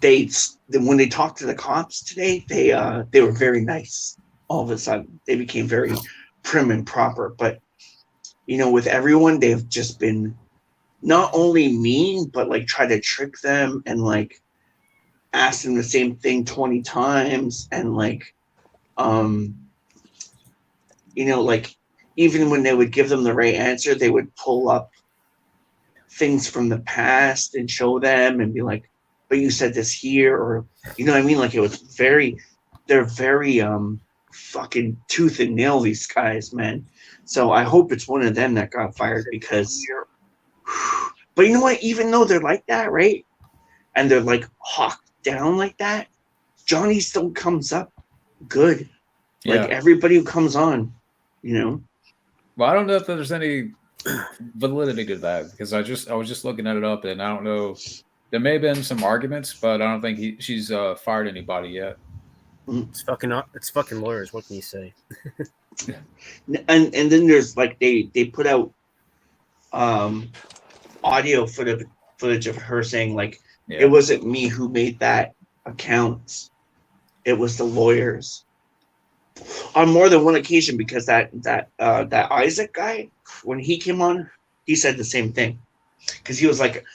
when they talked to the cops today, they were very nice. All of a sudden, they became very prim and proper. But with everyone, they've just been not only mean, but like try to trick them and like ask them the same thing 20 times, and like like even when they would give them the right answer, they would pull up things from the past and show them and be like, but you said this here, or what I mean? Like, it was they're very fucking tooth and nail, these guys, man. So I hope it's one of them that got fired, because but you know what, even though they're like that, right, and they're like hawked down like that, Johnny still comes up good. Like everybody who comes on, Well, I don't know if there's any validity to that, because I was just looking at it up, and I don't know. There may have been some arguments, but I don't think she's fired anybody yet. It's fucking lawyers. What can you say? And then there's like they put out audio footage of her saying like, it wasn't me who made that account, it was the lawyers, on more than one occasion, because that Isaac guy, when he came on, he said the same thing, because he was like,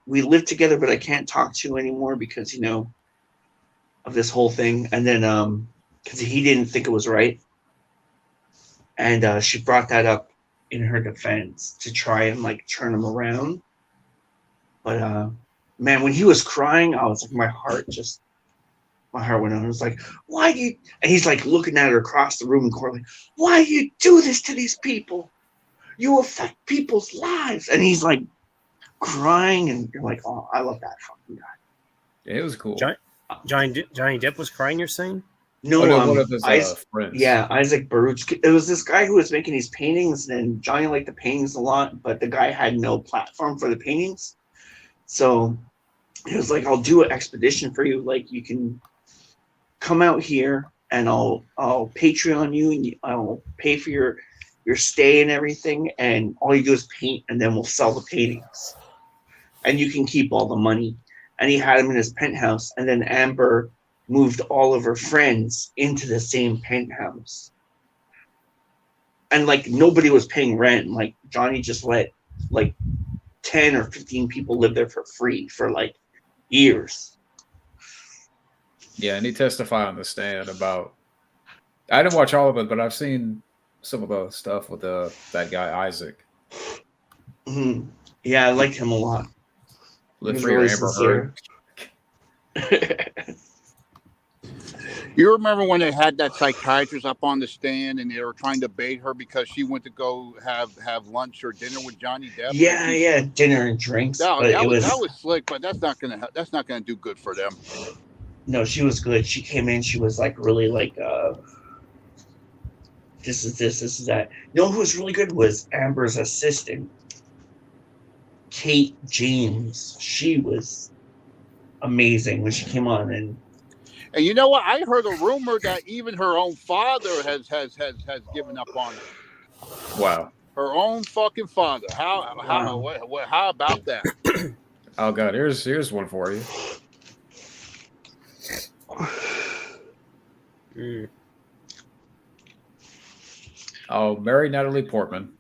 we live together, but I can't talk to you anymore because of this whole thing. And then because he didn't think it was right, and she brought that up in her defense to try and like turn him around. But man, when he was crying, I was like, my heart went on. I was like, why do you? And he's like looking at her across the room in court, like, why do you do this to these people? You affect people's lives. And he's like crying, and you're like, oh, I love that fucking guy. Yeah, it was cool. Johnny Depp was crying, you're saying? No, one of his friends. Yeah, Isaac Baruch. It was this guy who was making these paintings, and Johnny liked the paintings a lot, but the guy had no platform for the paintings. So he was like, I'll do an expedition for you. Like, you can come out here, and I'll Patreon you, and I'll pay for your stay and everything, and all you do is paint, and then we'll sell the paintings, and you can keep all the money. And he had him in his penthouse, and then Amber moved all of her friends into the same penthouse, and like nobody was paying rent. Like, Johnny just let like 10 or 15 people live there for free for like years. Yeah, and he testified on the stand about. I didn't watch all of it, but I've seen some of the stuff with that guy Isaac. Mm-hmm. Yeah, I liked him a lot. Live for your Amber Heard. You remember when they had that psychiatrist up on the stand and they were trying to bait her because she went to go have lunch or dinner with Johnny Depp? Yeah, dinner and drinks. That was slick, but that's not gonna do good for them. No, she was good. She came in. She was like really like, this is that. You know who was really good was Amber's assistant, Kate James. She was amazing when she came on. And you know what? I heard a rumor that even her own father has given up on her. Wow. Her own fucking father. How about that? Oh God, here's one for you. Oh, marry Natalie Portman.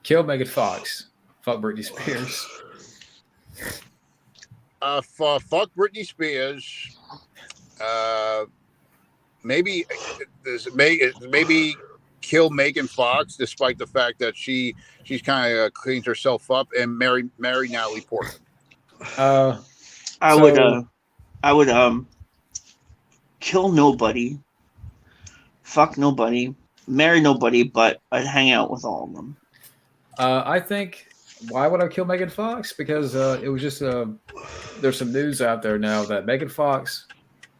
Kill Megan Fox. Fuck Britney Spears. Fuck Britney Spears. Maybe kill Megan Fox, despite the fact that she's kind of cleaned herself up, and marry Natalie Portman. I would I would kill nobody, fuck nobody, marry nobody, but I'd hang out with all of them. I think, why would I kill Megan Fox? Because it was just there's some news out there now that Megan Fox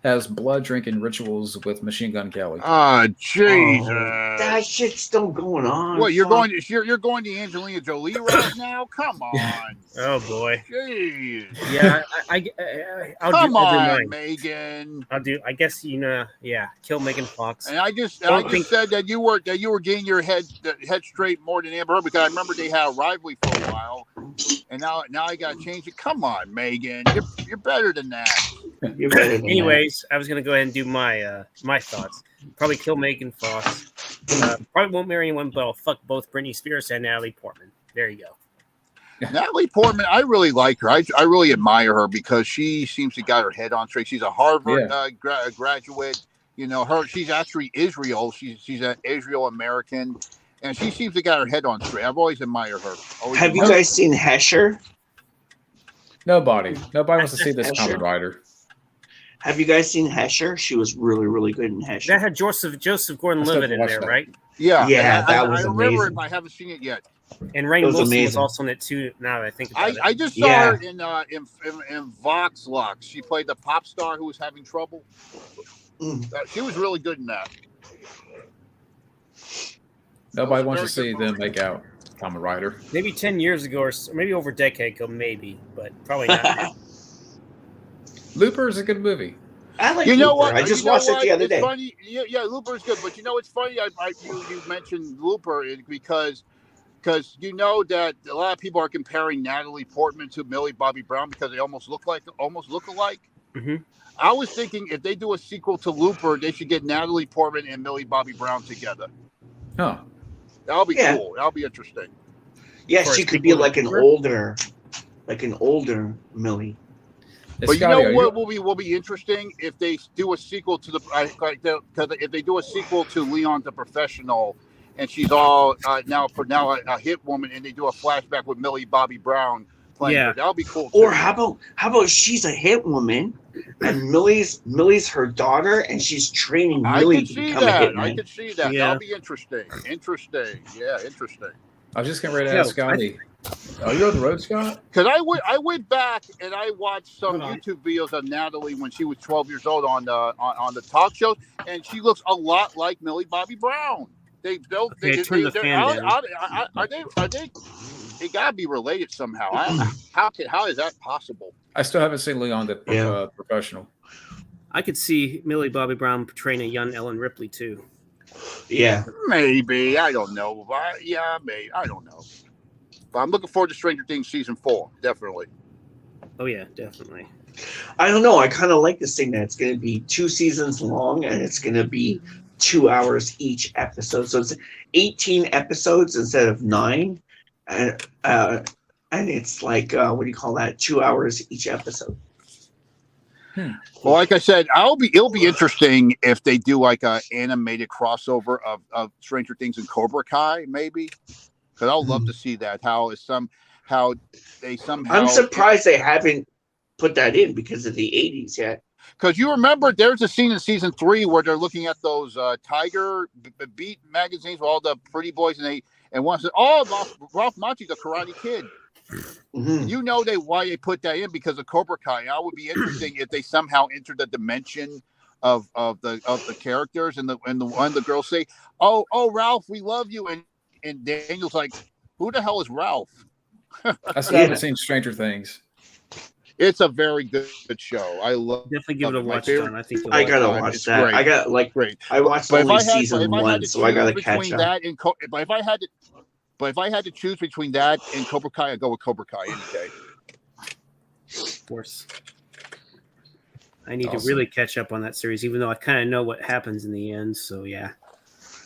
has blood drinking rituals with Machine Gun Kelly. Ah, Jesus. That shit's still going on. What, you're Fuck. going to Angelina Jolie right now? Come on. Oh boy. Jeez. Yeah, I'll Come do on, mine. Megan. I'll do. I guess yeah, kill Megan Fox. And I just Don't think- said that you were getting your head straight more than Amber Heard, because I remember they had a rivalry for a while, and now I got to change it. Come on, Megan, you're better than that. You're better than that. Anyways, I was gonna go ahead and do my my thoughts. Probably kill Megan Fox. Probably won't marry anyone, but I'll fuck both Britney Spears and Natalie Portman. There you go. Natalie Portman, I really like her. I really admire her because she seems to got her head on straight. She's a Harvard graduate. You know, she's actually Israel. She's an Israel American, and she seems to got her head on straight. I've always admired her. Have you guys seen Hesher? Nobody wants to see this comic writer. Have you guys seen Hesher? She was really, really good in Hesher. That had Joseph Gordon-Levitt in there, right? Yeah, Yeah, that was I remember amazing. it, but I haven't seen it yet. And Rainn It was Wilson was amazing. also in it too. Now that I think about it. I just saw her in Vox Lux. She played the pop star who was having trouble. She was really good in that. Nobody wants to see them make out. Comic writer. Maybe 10 years ago, or maybe over a decade ago, maybe, but probably not now. Looper is a good movie. I like You know Looper. what? I just You know watched it what? the other It's day. Funny. Yeah, Looper's good, but you know it's funny. You mentioned Looper because you know that a lot of people are comparing Natalie Portman to Millie Bobby Brown because they almost look alike. Mm-hmm. I was thinking if they do a sequel to Looper, they should get Natalie Portman and Millie Bobby Brown together. Huh. That'll be cool. That'll be interesting. Yeah, For she a could be sequel to like an Looper? older Millie. Hey, But Scotty, you know are what will be interesting if they do a sequel to if they do a sequel to Leon the Professional, and she's all now a hit woman, and they do a flashback with Millie Bobby Brown playing her. That'll be cool. Or too. how about she's a hit woman and Millie's her daughter and she's training Millie to become a hit I man. could see that. Yeah. That'll be interesting. Yeah, interesting. I was just getting ready to ask Scotty. Are you on the road, Scott? Because I went back and I watched some Hold on. YouTube videos of Natalie when she was 12 years old on the talk shows, and she looks a lot like Millie Bobby Brown. They built. Okay, turn the fan down. Are they? They gotta be related somehow. How is that possible? I still haven't seen Leon the Professional. I could see Millie Bobby Brown portraying a young Ellen Ripley too. Yeah. Maybe, I don't know. Maybe, I don't know. But I'm looking forward to Stranger Things season 4. Definitely. Oh yeah, definitely. I don't know. I kind of like this thing that it's going to be 2 seasons long and it's going to be 2 hours each episode. So it's 18 episodes instead of 9. And it's like, what do you call that? 2 hours each episode. Well, like I said, it'll be interesting if they do like a animated crossover of Stranger Things and Cobra Kai, maybe. Because I'll love to see that. How they somehow. I'm surprised they haven't put that in because of the 80s yet. Because you remember there's a scene in season 3 where they're looking at those Tiger Beat magazines with all the pretty boys, and one said, "Oh, Ralph Macchio's a Karate Kid." Mm-hmm. You know why they put that in because of Cobra Kai. Now it would be interesting if they somehow enter the dimension of the characters, and the girls say, "Oh, Ralph, we love you," and Daniel's like, "Who the hell is Ralph?" I still haven't seen Stranger Things. It's a very good show. I love. Definitely give it a My watch, favorite- John. I think I gotta time. watch It's that. great. I got Great. I watched But only season 1, so I gotta catch up. But if I had to choose between that and Cobra Kai, I'd go with Cobra Kai any day. Of course. I need Awesome. to really catch up on that series, even though I kind of know what happens in the end. So yeah.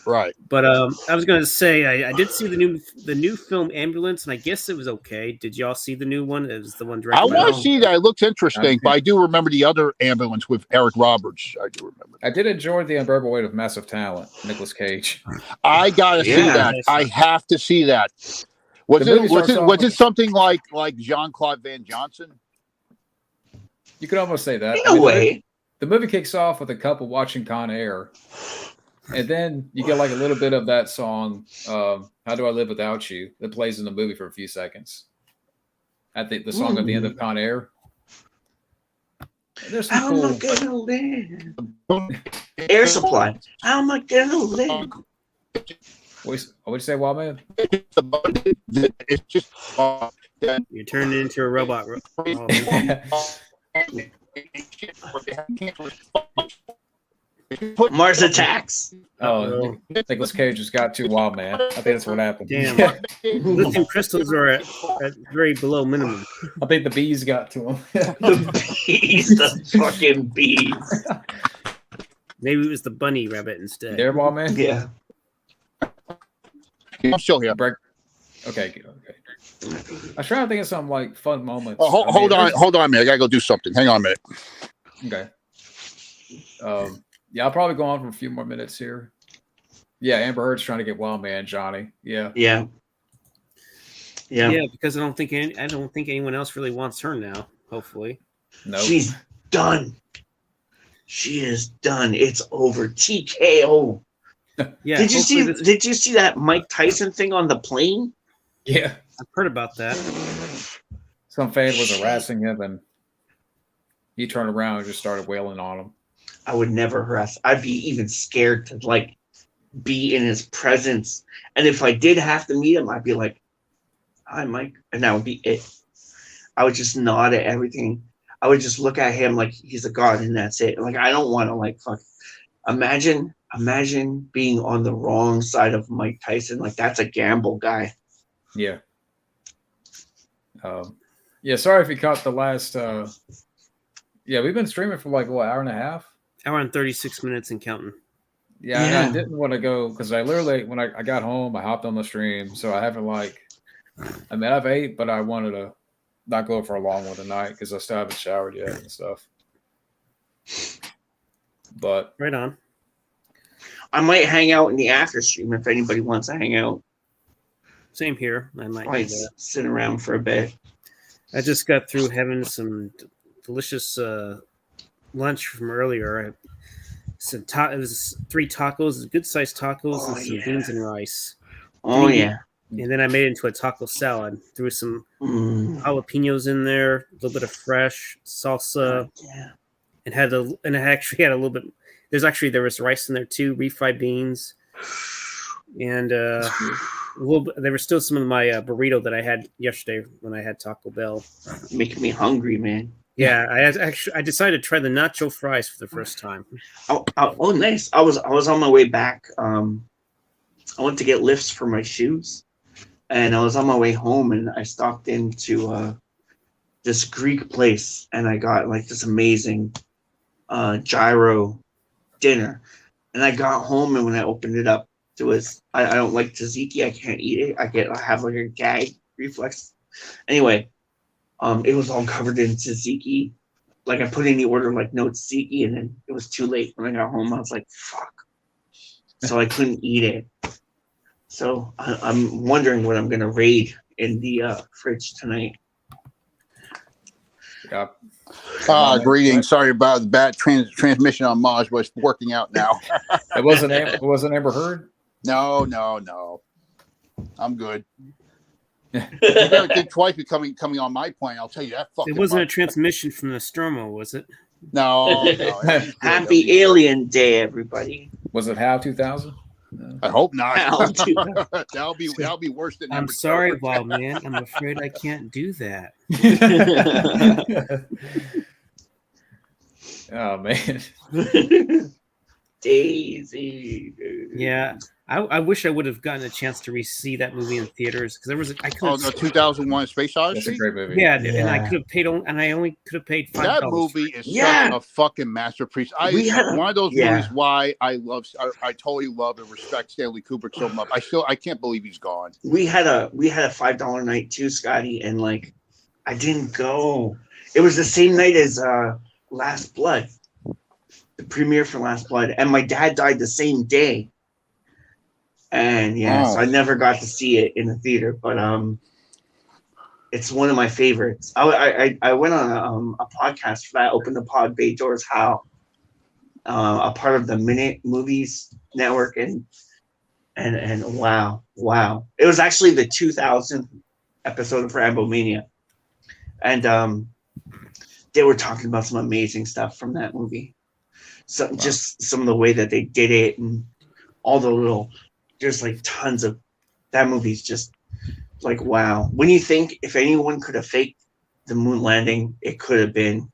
Right. But I was gonna say I did see the new film Ambulance, and I guess it was okay. Did y'all see the new one? It was the one I directed by want to see that. It looks interesting, but I do remember the other Ambulance with Eric Roberts. I do remember. I did enjoy the unbearable weight of massive talent, Nicolas Cage. I gotta see Yeah. that. I have to see that. Was The movie it starts off was with- it something like Jean-Claude Van Johnson? You could almost say that. In a way. The movie kicks off with a couple watching Con Air, and then you get like a little bit of that song, "How Do I Live Without You," that plays in the movie for a few seconds. I think the song at the end of Con Air. There's some How cool. am I gonna live? Air Supply. How am I gonna live? What would you say, Wild Man? It's just You turned into a robot. Mars Attacks. Oh, Nicolas Cage just got too wild, man. I think that's what happened. Damn. Lithium crystals are at very below minimum. I think the bees got to him. The bees, the fucking bees. Maybe it was the bunny rabbit instead. There, Wild Man? Yeah. I'm still here. Break. Okay, good. Okay. I was trying to think of some like fun moments. Oh, hold on a minute. I gotta go do something. Hang on a minute. Okay. Yeah, I'll probably go on for a few more minutes here. Yeah, Amber Heard's trying to get Wild Man Johnny. Yeah. Yeah. Yeah. Yeah, because I don't think anyone else really wants her now. Hopefully. No. She's done. She is done. It's over. TKO. Yeah. Did you see that Mike Tyson thing on the plane? Yeah. I've heard about that. Some fan was harassing him, and he turned around and just started wailing on him. I would never harass. I'd be even scared to like be in his presence. And if I did have to meet him, I'd be like, "Hi, Mike," and that would be it. I would just nod at everything. I would just look at him like he's a god, and that's it. Like I don't want to like fuck. Imagine being on the wrong side of Mike Tyson. Like that's a gamble, guy. Yeah. Yeah. Sorry if you caught the last. Yeah, we've been streaming for like what, hour and a half. Hour and 36 minutes and counting. Yeah, and I didn't want to go because I literally when I got home, I hopped on the stream, so I haven't like. I mean, I've ate, but I wanted to not go for a long one tonight because I still haven't showered yet and stuff. But right on. I might hang out in the after stream if anybody wants to hang out. Same here. I might sit around for a bit. I just got through having some delicious lunch from earlier. It was 3 tacos, good sized tacos, and some beans and rice. Oh yeah. And then I made it into a taco salad. Threw some jalapenos in there, a little bit of fresh salsa, and I actually had a little bit. There was rice in there too, refried beans, and a little bit. There was still some of my burrito that I had yesterday when I had Taco Bell. Making me hungry, man. Yeah, I decided to try the nacho fries for the first time. Oh, nice! I was on my way back. I went to get lifts for my shoes, and I was on my way home, and I stopped into this Greek place, and I got like this amazing gyro dinner. And I got home, and when I opened it up, it was I don't like tzatziki. I can't eat it. I have like a gag reflex. Anyway. It was all covered in tzatziki. Like I put in the order like no tzatziki, and then it was too late when I got home. I was like, "Fuck!" So I couldn't eat it. So I'm wondering what I'm gonna raid in the fridge tonight. Yeah. Greetings. Sorry about the bad transmission on Maj, but it's working out now. It wasn't Amber Heard? No. I'm good. You gotta think twice coming on my plane. I'll tell you that. It wasn't a transmission from the Nostromo, was it? No. Happy Alien Day, everybody. Was it HAL 2000? No. I hope not. HAL 2000. That'll be worse than. I'm sorry, Wild Man. I'm afraid I can't do that. Oh man. Daisy. Yeah, I wish I would have gotten a chance to see that movie in theaters because I couldn't. the 2001: Space Odyssey. That's a great movie. Yeah, and I could have paid, and I only could have paid $5. That movie is such a fucking masterpiece. One of those movies why I totally love and respect Stanley Kubrick so much. I can't believe he's gone. We had a $5 night too, Scotty, and like I didn't go. It was the same night as Last Blood. The premiere for Last Blood, and my dad died the same day, and so I never got to see it in the theater. But It's one of my favorites. I went on a podcast for that. Open the Pod, Bay Doors How, a part of the Minute Movies Network, and wow, it was actually the 2000th episode of Rambomania, and they were talking about some amazing stuff from that movie. So just some of the way that they did it, and all the little, there's like tons of that movie's just like wow. When you think if anyone could have faked the moon landing, it could have been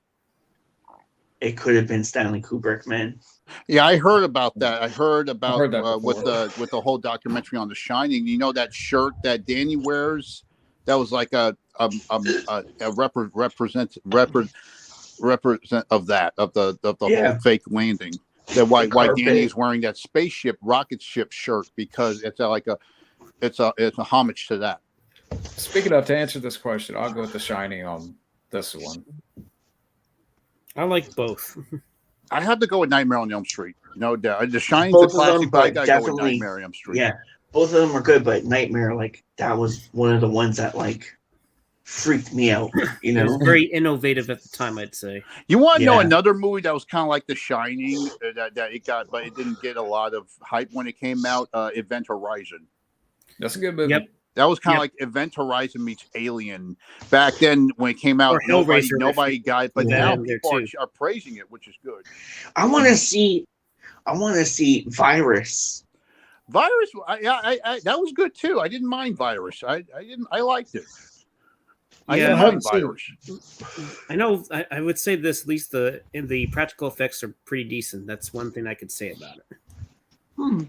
Stanley Kubrick, man. Yeah, I heard about that. I heard I've about heard that with the whole documentary on The Shining. You know that shirt that Danny wears? That was like a represent of the Yeah. whole fake landing. That why carpet. Danny's wearing that spaceship rocket ship shirt, because it's a homage to that. Speaking of, to answer this question, I'll go with The Shining on this one. I like both. I have to go with Nightmare on Elm Street. No doubt. The Shining's Both a of them, classic, but I but gotta go with definitely- Nightmare on Elm Street. Yeah, both of them are good, but Nightmare, like that was one of the ones that like freaked me out. You It was know, very innovative at the time, I'd say. You want to know Yeah. another movie that was kind of like The Shining that it got, but it didn't get a lot of hype when it came out? Event Horizon. That's a good movie. Yep. That was kind of Yep. like Event Horizon meets Alien. Back then, when it came out, Or Hellraiser, nobody got it, but Yeah, now there people too. are praising it, which is good. I want to see Virus. Virus, I that was good too. I didn't mind Virus. I liked it. I Yeah, didn't I mind haven't seen Virus. I know. I would say this. At least the practical effects are pretty decent. That's one thing I could say about it.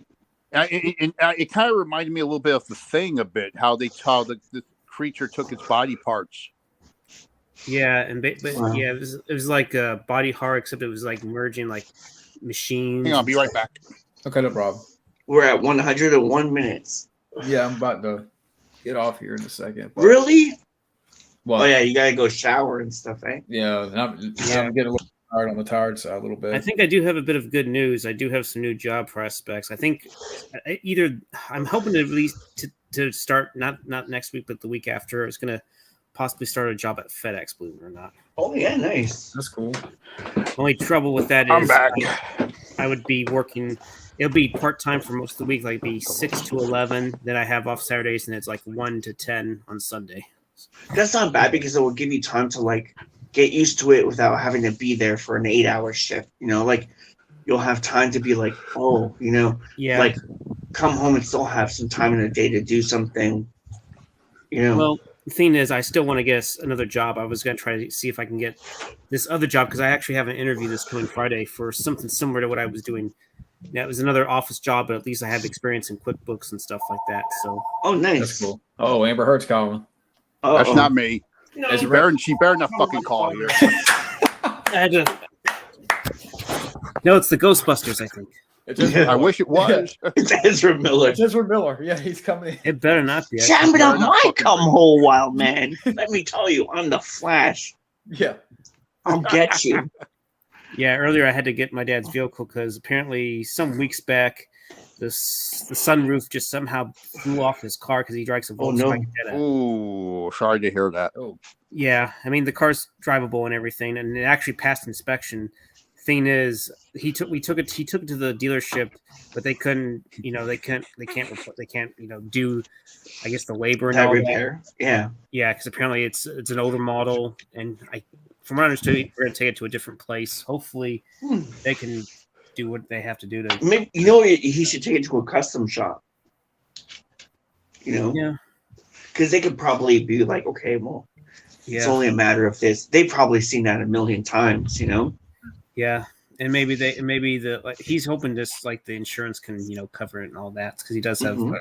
It kind of reminded me a little bit of The Thing, a bit how the creature took its body parts. Yeah, but Wow. yeah, it was like a body horror, except it was like merging like machines. Hang on, I'll be right back. Okay, no problem. We're at 101 minutes. Yeah, I'm about to get off here in a second. but- Really? Well, Oh yeah, you gotta go shower and stuff, eh? yeah, and I'm getting a little tired on the tired side a little bit. I think I do have a bit of good news. I do have some new job prospects. I think either I'm hoping to at least to start not next week, but the week after. I was going to possibly start a job at FedEx, believe it or not. Oh yeah, nice. That's cool. Only trouble with that is I'm back. I would be working. It'll be part time for most of the week, like be 6 to 11. Then I have off Saturdays, and it's like 1 to 10 on Sunday. That's not bad because it will give you time to like get used to it without having to be there for an 8-hour shift. You know, like you'll have time to be like, oh, you know, Yeah. like come home and still have some time in the day to do something. You know, Well, the thing is, I still want to get another job. I was going to try to see if I can get this other job because I actually have an interview this coming Friday for something similar to what I was doing. Yeah, it was another office job, but at least I have experience in QuickBooks and stuff like that. So oh nice. That's cool. Oh, Amber Heard's calling. That's not me. no, Is She better not fucking call here. I had to. No, it's the Ghostbusters. I think It's Ezra Yeah. I Miller. wish it was. It's Ezra Miller. It's Ezra Miller. Yeah, he's coming in. it better not be. Jamming Yeah, up not my fucking cum great. hole, wild man. Let me tell you, I'm the Flash. Yeah. I'll get you. Yeah, earlier I had to get my dad's vehicle because apparently some weeks back, the sunroof just somehow flew off his car because he drives a Oh, no. Volkswagen Jetta. Ooh, sorry to hear that. Oh, Yeah, I mean the car's drivable and everything, and it actually passed inspection. Thing is, we took it to the dealership, but they couldn't, they can't, do, I guess, the labor and That all that. repair. Yeah. Yeah, because apparently it's an older model, and from what I understood, we're gonna take it to a different place. Hopefully, they can do what they have to do to. Maybe, he should take it to a custom shop. Yeah, Because they could probably be like, okay, well, it's yeah, only a matter of this. They've probably seen that a million times, yeah. And maybe he's hoping this like the insurance can cover it and all that because he does have. Mhm.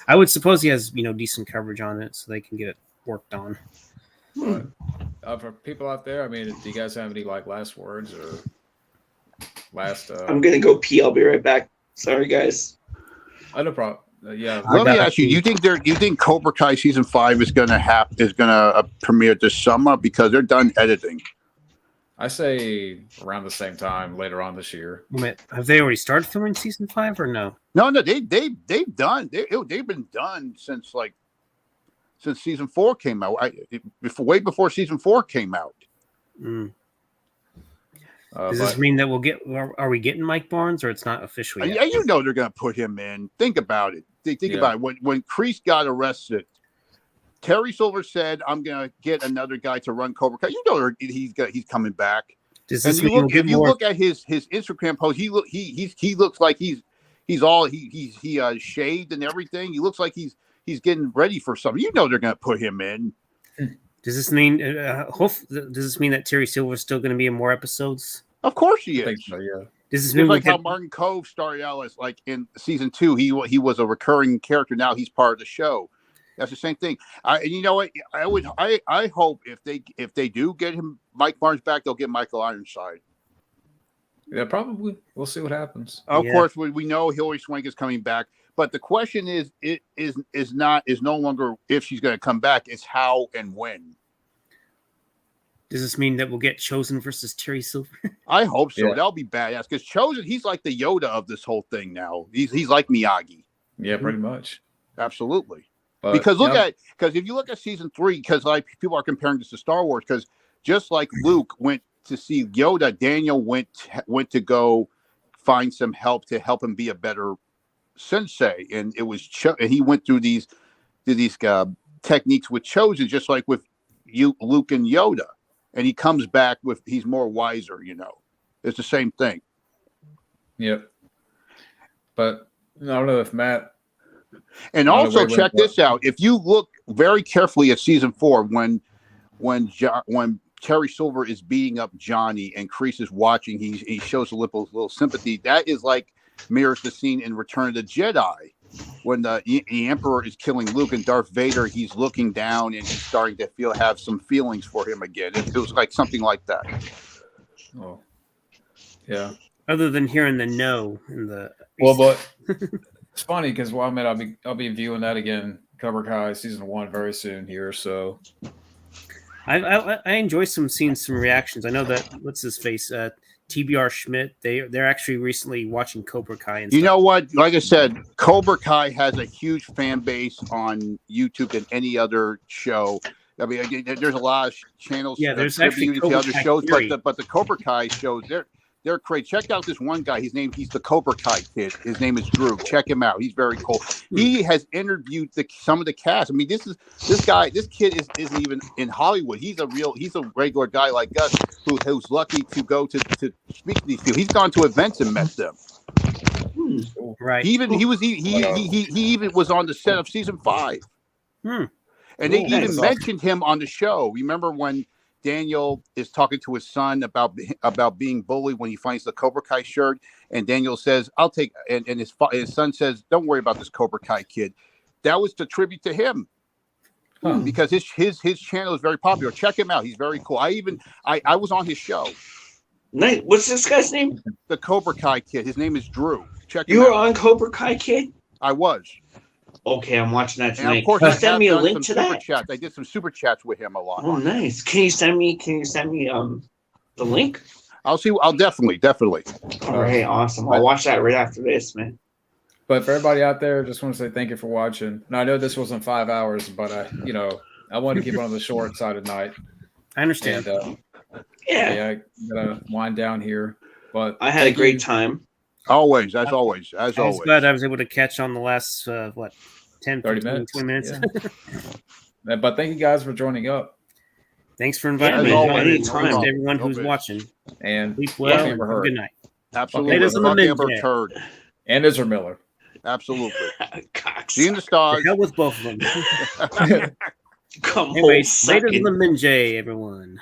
I would suppose he has decent coverage on it, so they can get it worked on. but, for people out there, I mean, do you guys have any last words or last? I'm gonna go pee. I'll be right back. Sorry, guys. No problem. Yeah. Let me ask you: you think Cobra Kai season 5 is gonna premiere this summer because they're done editing? I say around the same time later on this year. Wait, have they already started filming season 5 or no? No, they've been done since since season 4 came out. Way before season 4 came out. Mm. Does this mean that we'll get? Are we getting Mike Barnes, or it's not official yet? Yeah, you know they're going to put him in. Think about it. Think about it. When Kreese got arrested, Terry Silver said, "I'm going to get another guy to run Cobra Kai." You know he's coming back. Does And this you mean look, if you look at his Instagram post, he looks like he's shaved and everything. He looks like he's getting ready for something. You know they're going to put him in. Does this mean? Does this mean that Terry Silver is still going to be in more episodes? Of course he is. I think so, yeah. Does this mean like how Martin Cove started out as like in season 2, he was a recurring character. Now he's part of the show. That's the same thing. You know what? I hope if they do get him Mike Barnes back, they'll get Michael Ironside. Yeah, probably. We'll see what happens. Of course, we know Hilary Swank is coming back, but the question is no longer if she's going to come back. It's how and when. Does this mean that we'll get Chosen versus Terry Silver? I hope so. Yeah. That'll be badass because Chosen, he's like the Yoda of this whole thing now. He's like Miyagi. Yeah, pretty much. Absolutely. But, Because if you look at season 3, because like people are comparing this to Star Wars, because just like Luke went to see Yoda, Daniel went to go find some help to help him be a better sensei, and it was and he went through these techniques with Chosen, just like with Luke and Yoda, and he comes back with he's more wiser. You know, it's the same thing. Yep. But I don't know if Matt. And also check this out. If you look very carefully at season 4, when Terry Silver is beating up Johnny and Kreese is watching, he shows a little sympathy. That is like mirrors the scene in Return of the Jedi when the Emperor is killing Luke and Darth Vader. He's looking down and he's starting to have some feelings for him again. It was like something like that. Oh, yeah. Other than hearing the no in the But it's funny because I'll be viewing that again, Cobra Kai season 1 very soon here. So I enjoy seeing some reactions. I know that what's his face, TBR Schmidt. They're actually recently watching Cobra Kai. And you know what? Like I said, Cobra Kai has a huge fan base on YouTube than any other show. I mean, there's a lot of channels. Yeah, there's actually to other shows, Theory. but the Cobra Kai shows they're great. Check out this one guy. He's the Cobra Kai kid. His name is Drew. Check him out. He's very cool. He has interviewed some of the cast. I mean, this kid isn't even in Hollywood. He's a regular guy like us who's lucky to go to speak to these people. He's gone to events and met them. Right. He even was on the set of season 5. And they even mentioned him on the show. Remember when Daniel is talking to his son about being bullied when he finds the Cobra Kai shirt, and Daniel says, "I'll take," and his son says, "Don't worry about this Cobra Kai kid." That was the tribute to him because his channel is very popular. Check him out; he's very cool. I was on his show. Nice. What's this guy's name? The Cobra Kai kid. His name is Drew. Check him You were out. on Cobra Kai Kid? I was. Okay, I'm watching that And tonight. of course, Can you I send have me a done link some to super that? chats. I did some super chats with him a lot. Oh, nice. Can you send me the link? I'll see. I'll definitely. All right, awesome. I'll watch that right after this, man. But for everybody out there, just want to say thank you for watching. Now I know this wasn't 5 hours, but I wanted to keep it on the short side of night. I understand. And Yeah. I gotta wind down here. But I had a great time. Always, as always. I was glad I was able to catch on the last 10, 30 15, minutes. 20 minutes. Yeah. But thank you guys for joining up. Thanks for inviting Yeah, me. man, And anytime. thanks to everyone No who's bitch. watching. And Sleep well. fuck And Amber have a Heard. good night. Absolutely. Haters on the Fuck mid Amber jam. Turd. And Israel Miller. Absolutely. Cox. See you in the The stars. hell with both of them. Come on, Anyways, suck later it. than the Minjay, everyone.